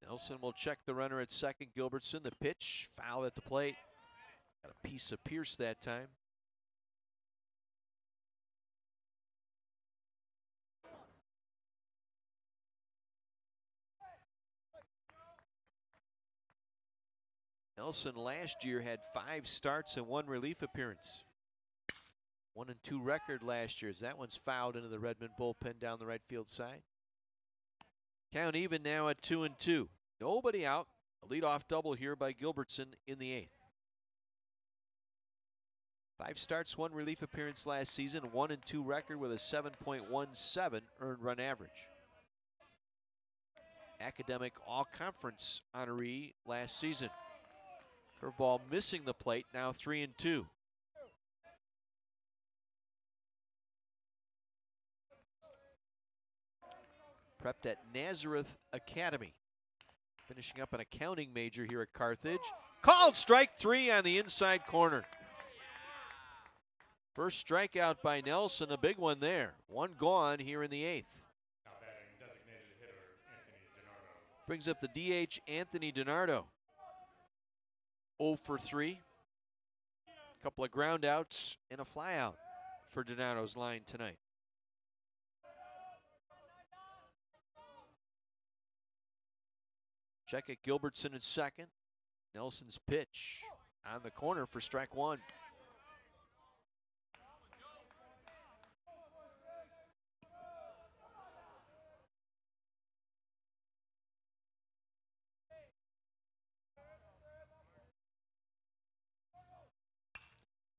Nelson will check the runner at second. Gilbertson, the pitch, foul at the plate. Got a piece of Pierce that time. Nelson last year had 5 starts and 1 relief appearance. 1-2 record last year as that one's fouled into the Redmond bullpen down the right field side. Count even now at 2-2. Nobody out. A leadoff double here by Gilbertson in the 8th. 5 starts, 1 relief appearance last season, 1-2 record with a 7.17 earned run average. Academic all-conference honoree last season. Curveball missing the plate, now 3-2. Prepped at Nazareth Academy. Finishing up an accounting major here at Carthage. Called strike 3 on the inside corner. First strikeout by Nelson, a big one there. 1 gone here in the 8th. Now batting designated hitter Anthony DiNardo. Brings up the DH Anthony DiNardo. 0 for 3. A couple of ground outs and a flyout for DiNardo's line tonight. Check at Gilbertson at second. Nelson's pitch on the corner for strike 1.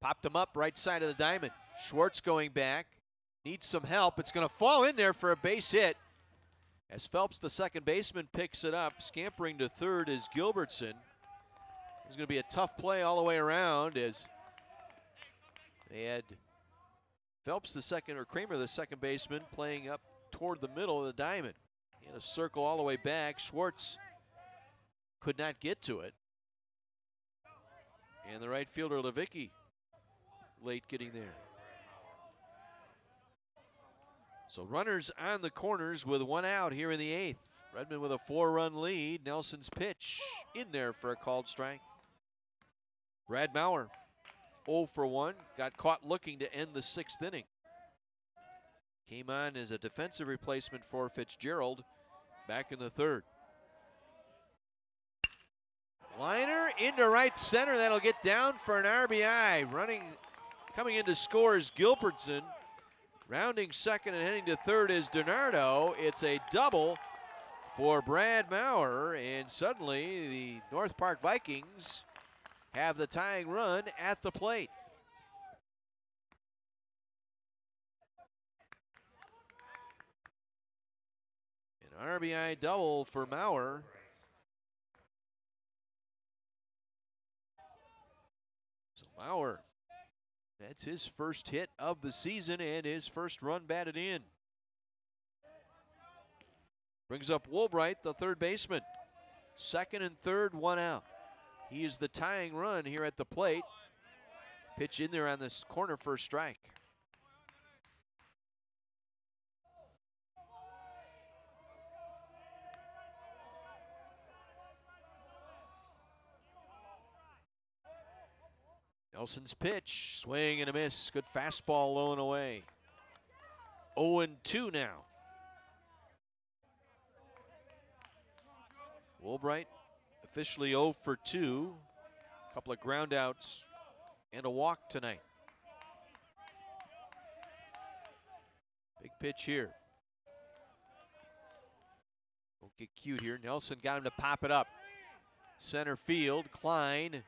Popped him up right side of the diamond. Schwartz going back. Needs some help. It's going to fall in there for a base hit. As Phelps, the second baseman, picks it up. Scampering to third is Gilbertson. It's going to be a tough play all the way around as they had Phelps, the second, or Kramer, the second baseman, playing up toward the middle of the diamond. He had a circle all the way back. Schwartz could not get to it. And the right fielder, Levicki, late getting there. So runners on the corners with 1 out here in the 8th. Redmond with a 4-run lead. Nelson's pitch in there for a called strike. Brad Maurer, 0 for 1. Got caught looking to end the 6th inning. Came on as a defensive replacement for Fitzgerald back in the 3rd. Liner into right center. That'll get down for an RBI. Coming in to score is Gilbertson. Rounding second and heading to third is DiNardo. It's a double for Brad Maurer, and suddenly the North Park Vikings have the tying run at the plate. An RBI double for Maurer. So Maurer, that's his first hit of the season and his first run batted in. Brings up Woolbright, the third baseman. Second and third, 1 out. He is the tying run here at the plate. Pitch in there on this corner for a strike. Nelson's pitch, swing and a miss. Good fastball low and away. 0-2 now. Woolbright officially 0 for 2. A couple of ground outs and a walk tonight. Big pitch here. Don't get cute here. Nelson got him to pop it up. Center field, Klein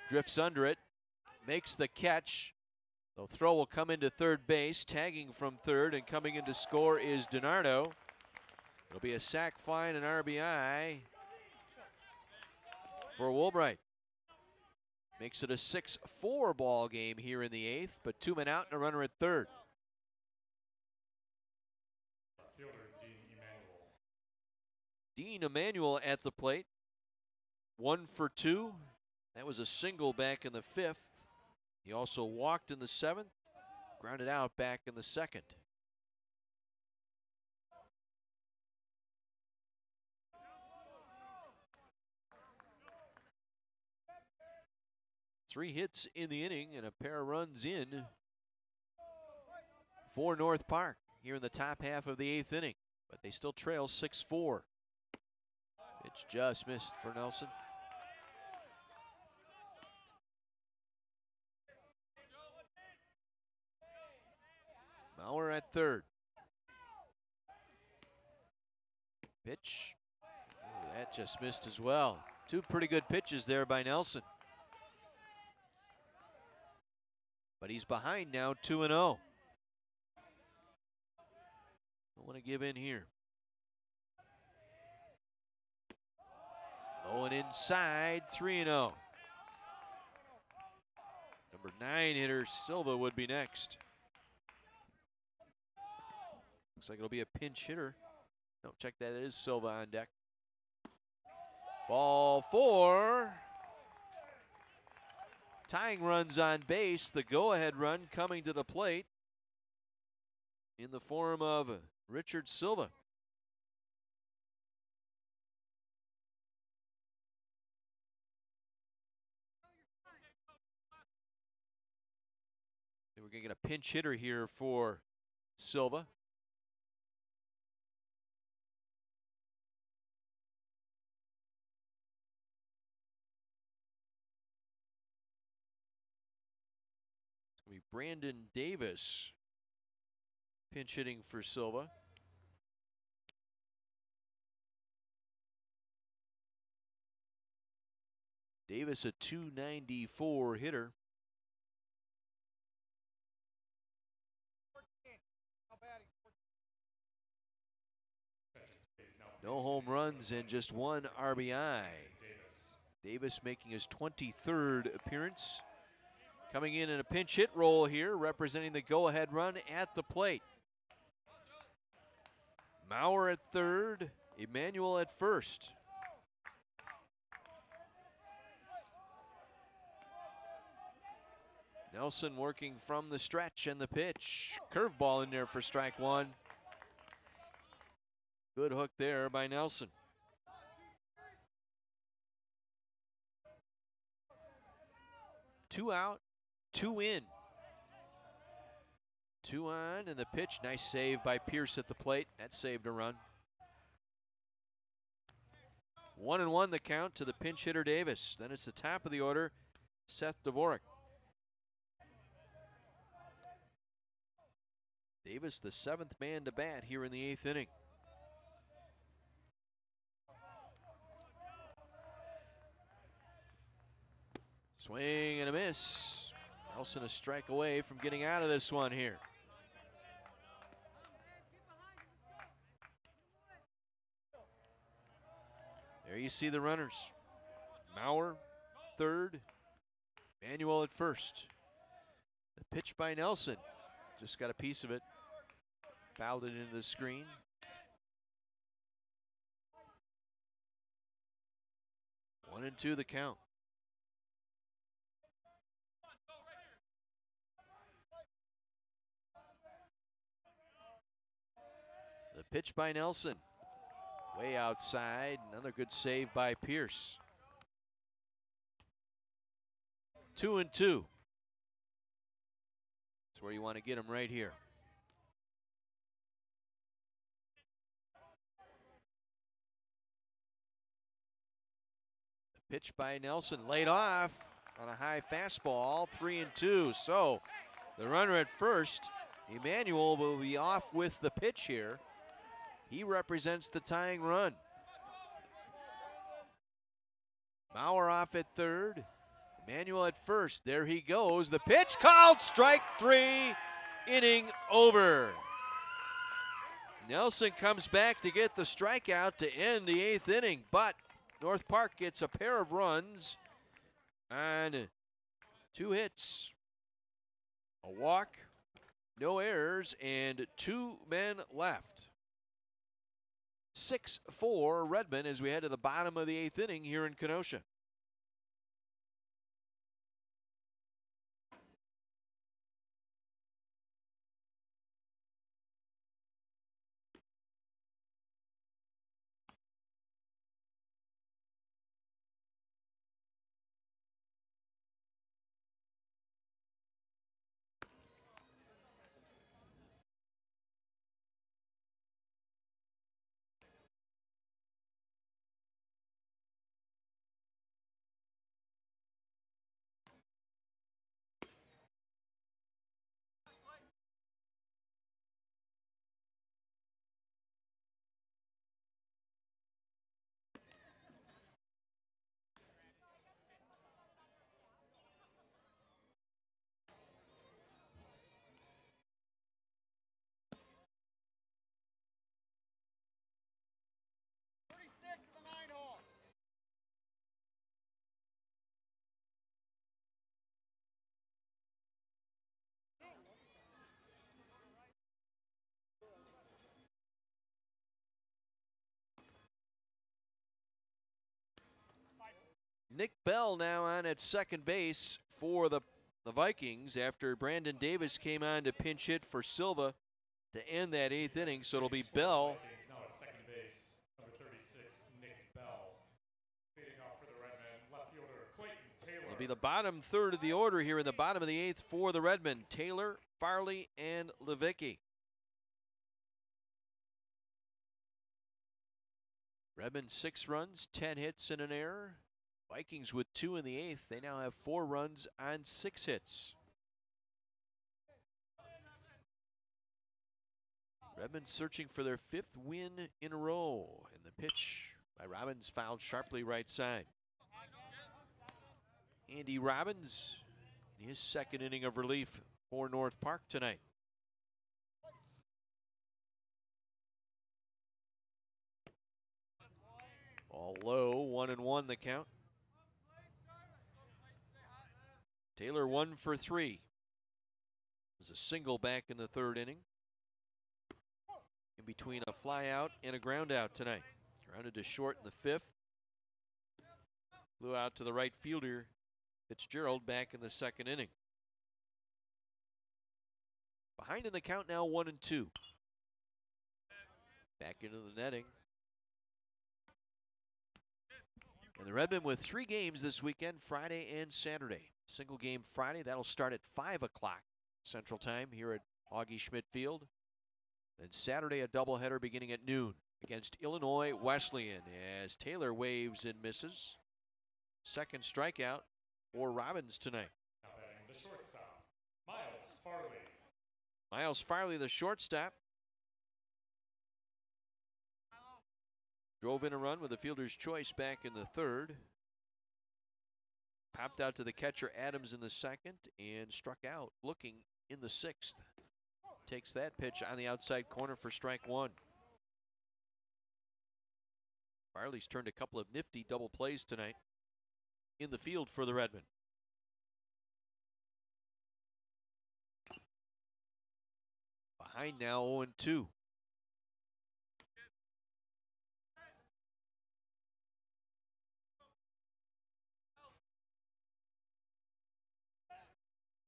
drifts under it. Makes the catch. The throw will come into third base. Tagging from third and coming in to score is DiNardo. It'll be a sac fly and an RBI for Woolbright. Makes it a 6-4 ball game here in the 8th, but 2 men out and a runner at third. Fielder Dean Emanuel at the plate. 1 for 2. That was a single back in the 5th. He also walked in the 7th, grounded out back in the 2nd. 3 hits in the inning and a pair of runs in for North Park here in the top half of the 8th inning. But they still trail 6-4. It's just missed for Nelson. Mauer at third. Pitch. Oh, that just missed as well. 2 pretty good pitches there by Nelson. But he's behind now, 2-0. Don't want to give in here. Low and inside, 3-0. Number 9 hitter Silva would be next. Looks like it'll be a pinch hitter. No, check that. It is Silva on deck. Ball 4. Tying runs on base. The go-ahead run coming to the plate in the form of Richard Silva. We're going to get a pinch hitter here for Silva. It's going to be Brandon Davis pinch hitting for Silva. Davis, a .294 hitter. No home runs and just 1 RBI. Davis making his 23rd appearance. Coming in a pinch hit role here, representing the go-ahead run at the plate. Mauer at third, Emmanuel at first. Nelson working from the stretch and the pitch. Curveball in there for strike 1. Good hook there by Nelson. Two out, 2 in. 2 on and the pitch. Nice save by Pierce at the plate. That saved a run. 1-1 the count to the pinch hitter Davis. Then it's the top of the order, Seth Devorak. Davis, the 7th man to bat here in the 8th inning. Swing and a miss. Nelson a strike away from getting out of this one here. There you see the runners. Mauer, third. Manuel at first. The pitch by Nelson. Just got a piece of it. Fouled it into the screen. One and two the count. The pitch by Nelson. Way outside. Another good save by Pierce. 2-2. That's where you want to get him right here. The pitch by Nelson laid off on a high fastball. 3-2. So the runner at first, Emmanuel, will be off with the pitch here. He represents the tying run. Mauer off at third. Emmanuel at first. There he goes. The pitch called. Strike 3. Inning over. Nelson comes back to get the strikeout to end the 8th inning, but North Park gets a pair of runs on 2 hits, a walk, no errors, and 2 men left. 6-4 Redmond as we head to the bottom of the 8th inning here in Kenosha. Nick Bell now on at second base for the Vikings after Brandon Davis came on to pinch hit for Silva to end that 8th inning. So it'll be Bell. Vikings now at second base, number 36, Nick Bell. Leading off for the Redmen, left fielder Clayton Taylor. It'll be the bottom third of the order here in the bottom of the 8th for the Redmen. Taylor, Farley, and Levicki. Redmen 6 runs, 10 hits, and an error. Vikings with 2 in the 8th. They now have 4 runs on 6 hits. Redmen searching for their 5th win in a row. And the pitch by Robbins fouled sharply right side. Andy Robbins in his 2nd inning of relief for North Park tonight. All low, 1-1 the count. Taylor 1 for 3. It was a single back in the 3rd inning. In between a fly out and a ground out tonight. Grounded to short in the 5th. Blew out to the right fielder, Fitzgerald, back in the 2nd inning. Behind in the count now, 1-2. Back into the netting. And the Redmen with 3 games this weekend, Friday and Saturday. Single game Friday, that'll start at 5 o'clock Central Time here at Augie Schmidt Field. Then Saturday, a doubleheader beginning at noon against Illinois Wesleyan as Taylor waves and misses. 2nd strikeout for Robbins tonight. Now batting the shortstop, Miles Farley. Miles Farley, the shortstop. Drove in a run with a fielder's choice back in the 3rd. Popped out to the catcher Adams in the 2nd and struck out looking in the 6th. Takes that pitch on the outside corner for strike 1. Farley's turned a couple of nifty double plays tonight in the field for the Redmen. Behind now, 0-2.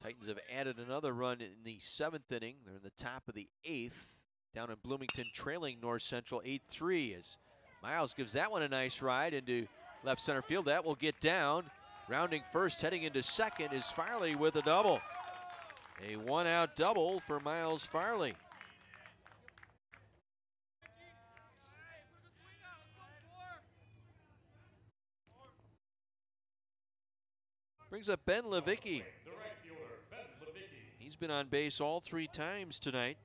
Titans have added another run in the 7th inning. They're in the top of the 8th. Down in Bloomington, trailing North Central 8-3 as Miles gives that one a nice ride into left center field. That will get down. Rounding first, heading into 2nd is Farley with a double. A 1-out double for Miles Farley. Brings up Ben Levicki. He's been on base all 3 times tonight,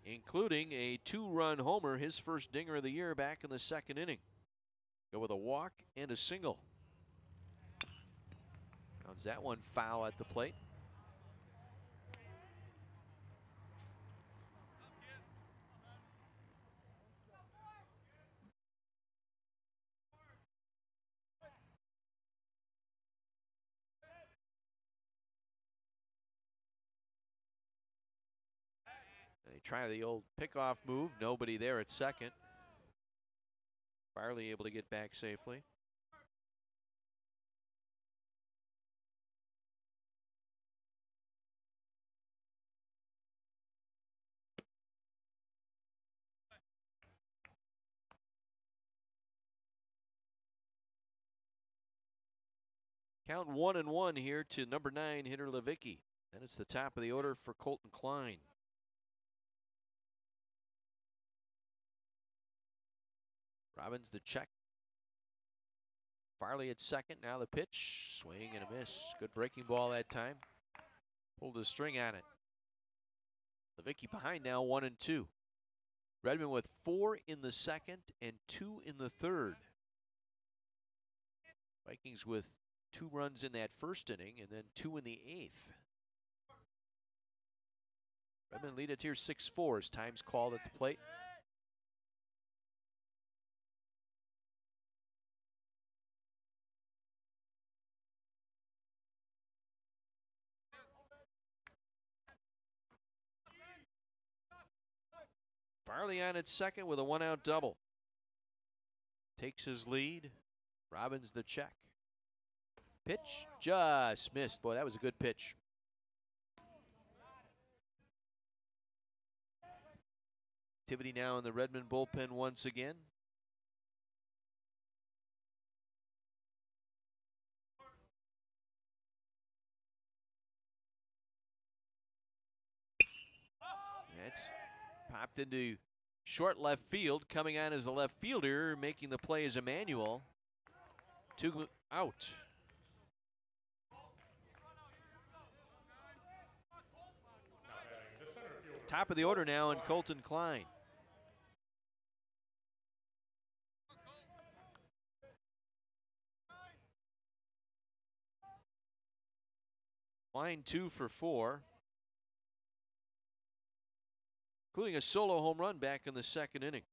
including a 2-run homer, his first dinger of the year back in the 2nd inning. Go with a walk and a single. Rounds that one foul at the plate. They try the old pickoff move. Nobody there at 2nd. Farley able to get back safely. Count 1-1 here to number 9 hitter Levicki. Then it's the top of the order for Colton Klein. Robbins the check. Farley at 2nd. Now the pitch. Swing and a miss. Good breaking ball that time. Pulled a string on it. Levicki behind now, 1-2. Redmen with 4 in the 2nd and 2 in the 3rd. Vikings with 2 runs in that 1st inning and then 2 in the 8th. Redmen lead it here 6-4 as time's called at the plate. Farley on at 2nd with a 1-out double. Takes his lead. Robbins the check. Pitch just missed. Boy, that was a good pitch. Activity now in the Redmond bullpen once again. It's popped into short left field. Coming on as a left fielder, making the play as Emmanuel. 2 out. Top of the order now in Colton Klein. Klein 2 for 4. Including a solo home run back in the second inning.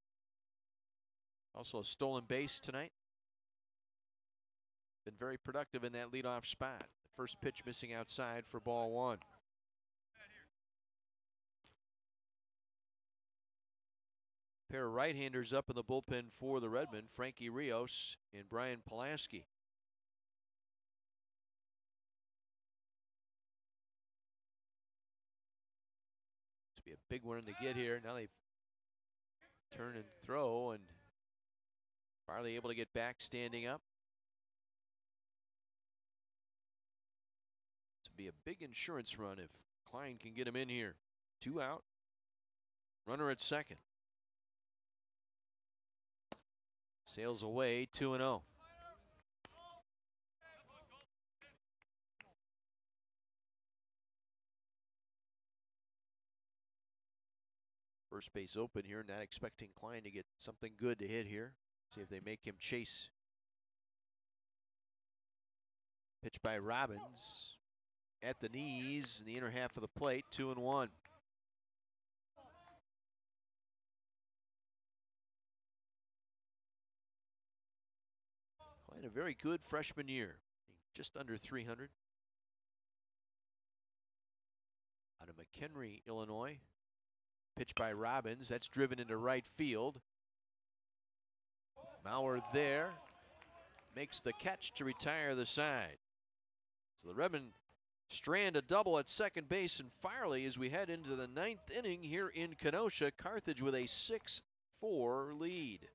Also a stolen base tonight. Been very productive in that leadoff spot. First pitch missing outside for ball 1. Pair of right-handers up in the bullpen for the Redmen, Frankie Rios and Brian Pulaski. This will be a big one to get here. Now they turn and throw, and Farley able to get back standing up. This will be a big insurance run if Klein can get him in here. 2 out. Runner at second. Sails away, 2-0. First base open here, not expecting Klein to get something good to hit here. See if they make him chase. Pitch by Robbins. At the knees, in the inner half of the plate, 2-1. Klein, a very good freshman year, just under 300. Out of McHenry, Illinois. Pitch by Robbins, that's driven into right field. Mauer there, makes the catch to retire the side. So the Redmen strand a double at second base, and Farley as we head into the 9th inning here in Kenosha. Carthage with a 6-4 lead.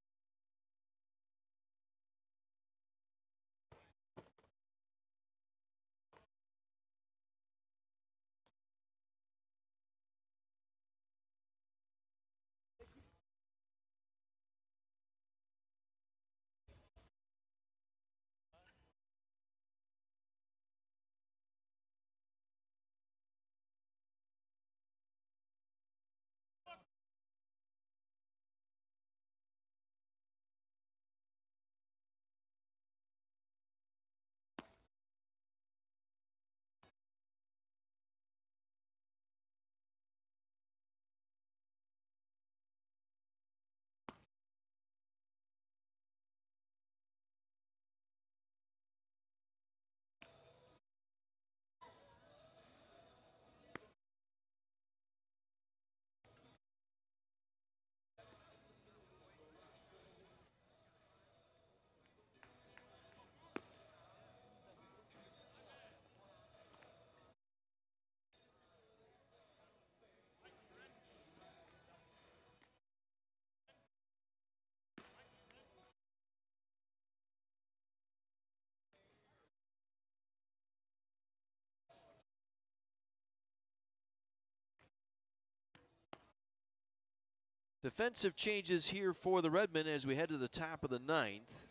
Defensive changes here for the Redmen as we head to the top of the 9th.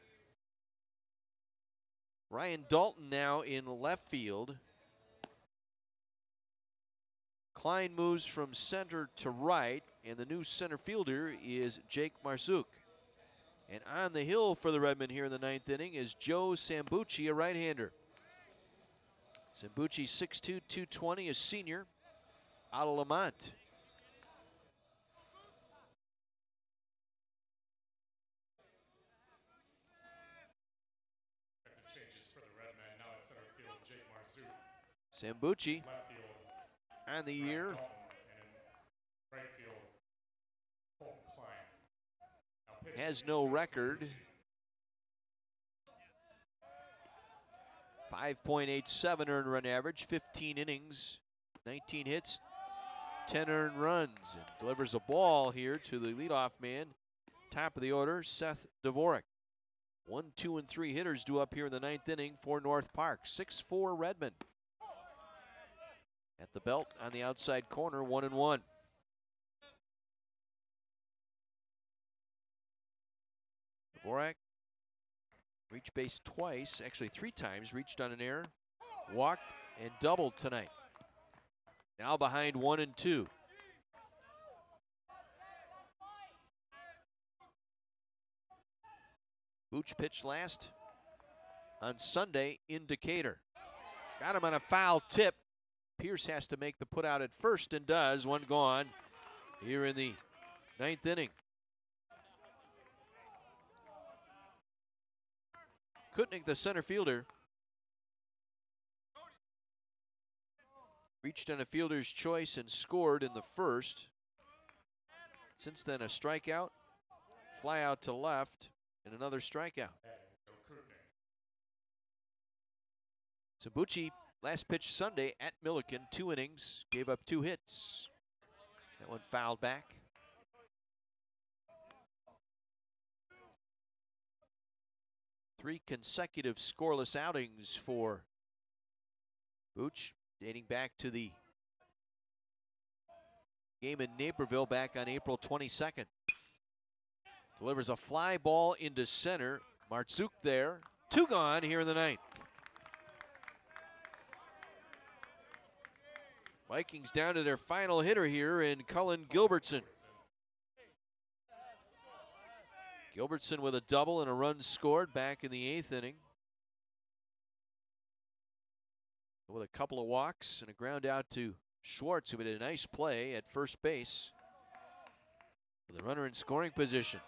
Ryan Dalton now in left field. Klein moves from center to right, and the new center fielder is Jake Marsuk. And on the hill for the Redmen here in the 9th inning is Joe Sambucci, a right-hander. Sambucci 6'2", 220, a senior out of Lamont. Sambucci on the year. Has no record 5.87 earned run average, 15 innings, 19 hits, 10 earned runs, and delivers a ball here to the leadoff man, top of the order, Seth Devorak. 1, 2, and 3 hitters due up here in the 9th inning for North Park. 6-4 Redmond. At the belt on the outside corner, 1-1. Devorak reached base twice, actually 3 times, reached on an error, walked, and doubled tonight. Now behind 1-2. Booch pitched last on Sunday in Decatur. Got him on a foul tip. Pierce has to make the put out at first and does. One gone here in the 9th inning. Kutnick, the center fielder, reached on a fielder's choice and scored in the first. Since then, a strikeout, fly out to left, and another strikeout. Sambucci last pitch Sunday at Milliken, 2 innings, gave up 2 hits. That one fouled back. Three consecutive scoreless outings for Booch, dating back to the game in Naperville back on April 22nd. Delivers a fly ball into center. Martzuk there. 2 gone here in the 9th. Vikings down to their final hitter here in Cullen Gilbertson. Gilbertson with a double and a run scored back in the 8th inning. With a couple of walks and a ground out to Schwartz, who did a nice play at first base. With a runner in scoring position.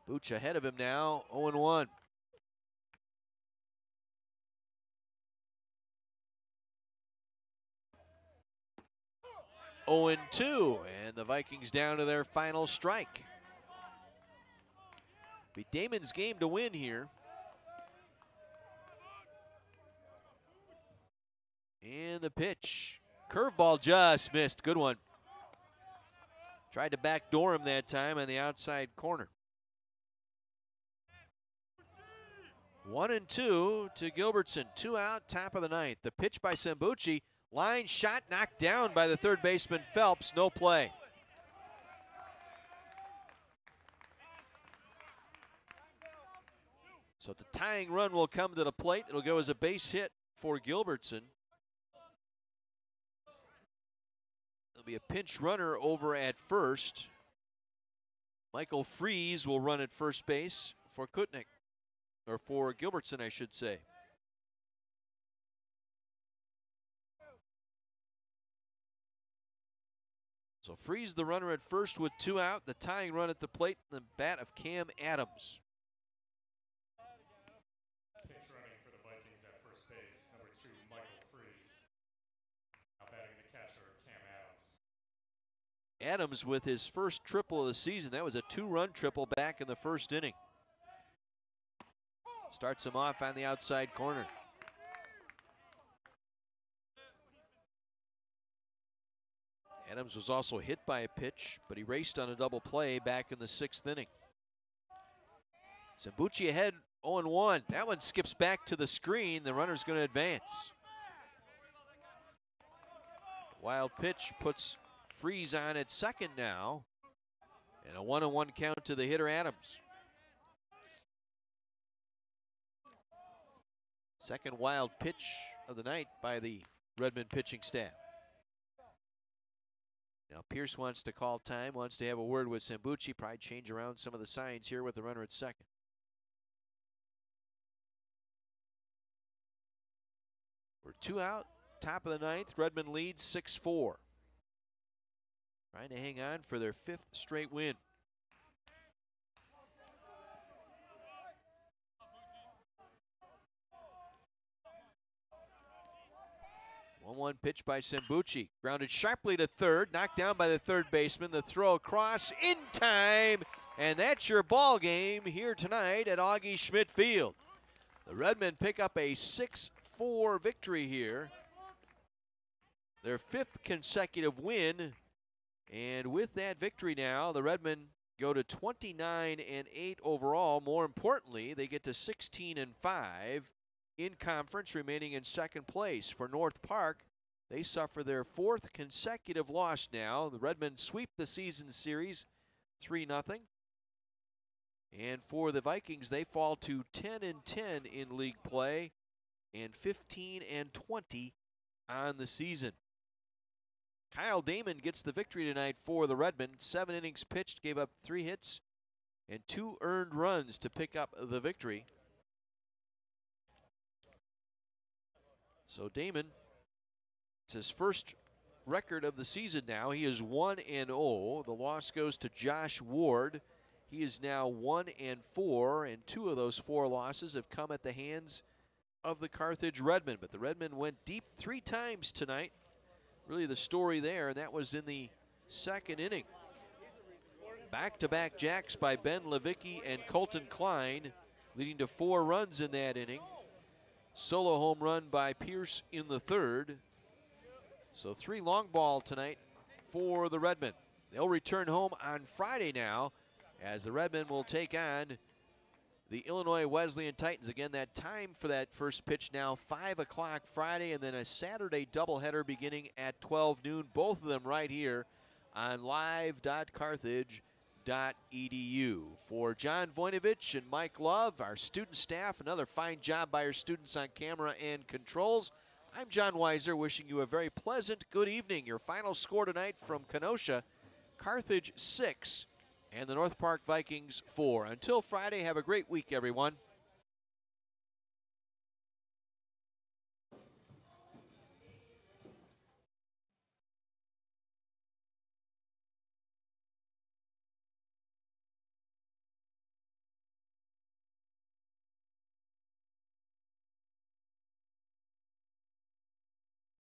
Booch ahead of him now, 0-1. And 2, and the Vikings down to their final strike. Be Damon's game to win here. And the pitch. Curveball just missed. Good one. Tried to backdoor him that time on the outside corner. 1-2 to Gilbertson. 2 out, top of the 9th. The pitch by Sambucci. Line shot knocked down by the third baseman Phelps. No play. So the tying run will come to the plate. It'll go as a base hit for Gilbertson. There'll be a pinch runner over at first. Michael Freeze will run at first base for Kutnick, or for Gilbertson, I should say. So Freeze the runner at first with 2 out. The tying run at the plate, the bat of Cam Adams. Pitch running for the Vikings at first base, number 2, Michael Freeze. Now batting the catcher, Cam Adams. Adams with his first triple of the season. That was a 2-run triple back in the first inning. Starts him off on the outside corner. Adams was also hit by a pitch, but he raced on a double play back in the 6th inning. Sambucci ahead 0-1. That one skips back to the screen. The runner's going to advance. Wild pitch puts Freeze on at second now. And a 1-1 count to the hitter Adams. Second wild pitch of the night by the Redmond pitching staff. Now Pierce wants to call time, wants to have a word with Sambucci, probably change around some of the signs here with the runner at second. We're 2 out, top of the 9th. Redmond leads 6-4. Trying to hang on for their 5th straight win. One pitch by Sambucci. Grounded sharply to third. Knocked down by the third baseman. The throw across in time. And that's your ball game here tonight at Augie Schmidt Field. The Redmen pick up a 6-4 victory here. Their 5th consecutive win. And with that victory now, the Redmen go to 29-8 overall. More importantly, they get to 16-5 in conference, remaining in 2nd place. For North Park, they suffer their 4th consecutive loss now. The Redmen sweep the season series 3-0. And for the Vikings, they fall to 10-10 in league play and 15-20 on the season. Kyle Damon gets the victory tonight for the Redmen. 7 innings pitched, gave up 3 hits and 2 earned runs to pick up the victory. So Damon, it's his first record of the season now. He is 1-0. The loss goes to Josh Ward. He is now 1-4, and 2 of those 4 losses have come at the hands of the Carthage Redmen. But the Redmen went deep 3 times tonight. Really the story there, and that was in the 2nd inning. Back-to-back jacks by Ben Levicki and Colton Klein, leading to 4 runs in that inning. Solo home run by Pierce in the 3rd. So 3 long ball tonight for the Redmen. They'll return home on Friday now, as the Redmen will take on the Illinois Wesleyan Titans. Again, that time for that first pitch now, 5 o'clock Friday, and then a Saturday doubleheader beginning at 12 noon. Both of them right here on live.carthage.edu. For John Voinovich and Mike Love, our student staff, another fine job by our students on camera and controls. I'm John Weiser, wishing you a very pleasant good evening. Your final score tonight from Kenosha, Carthage 6 and the North Park Vikings 4. Until Friday, have a great week, everyone.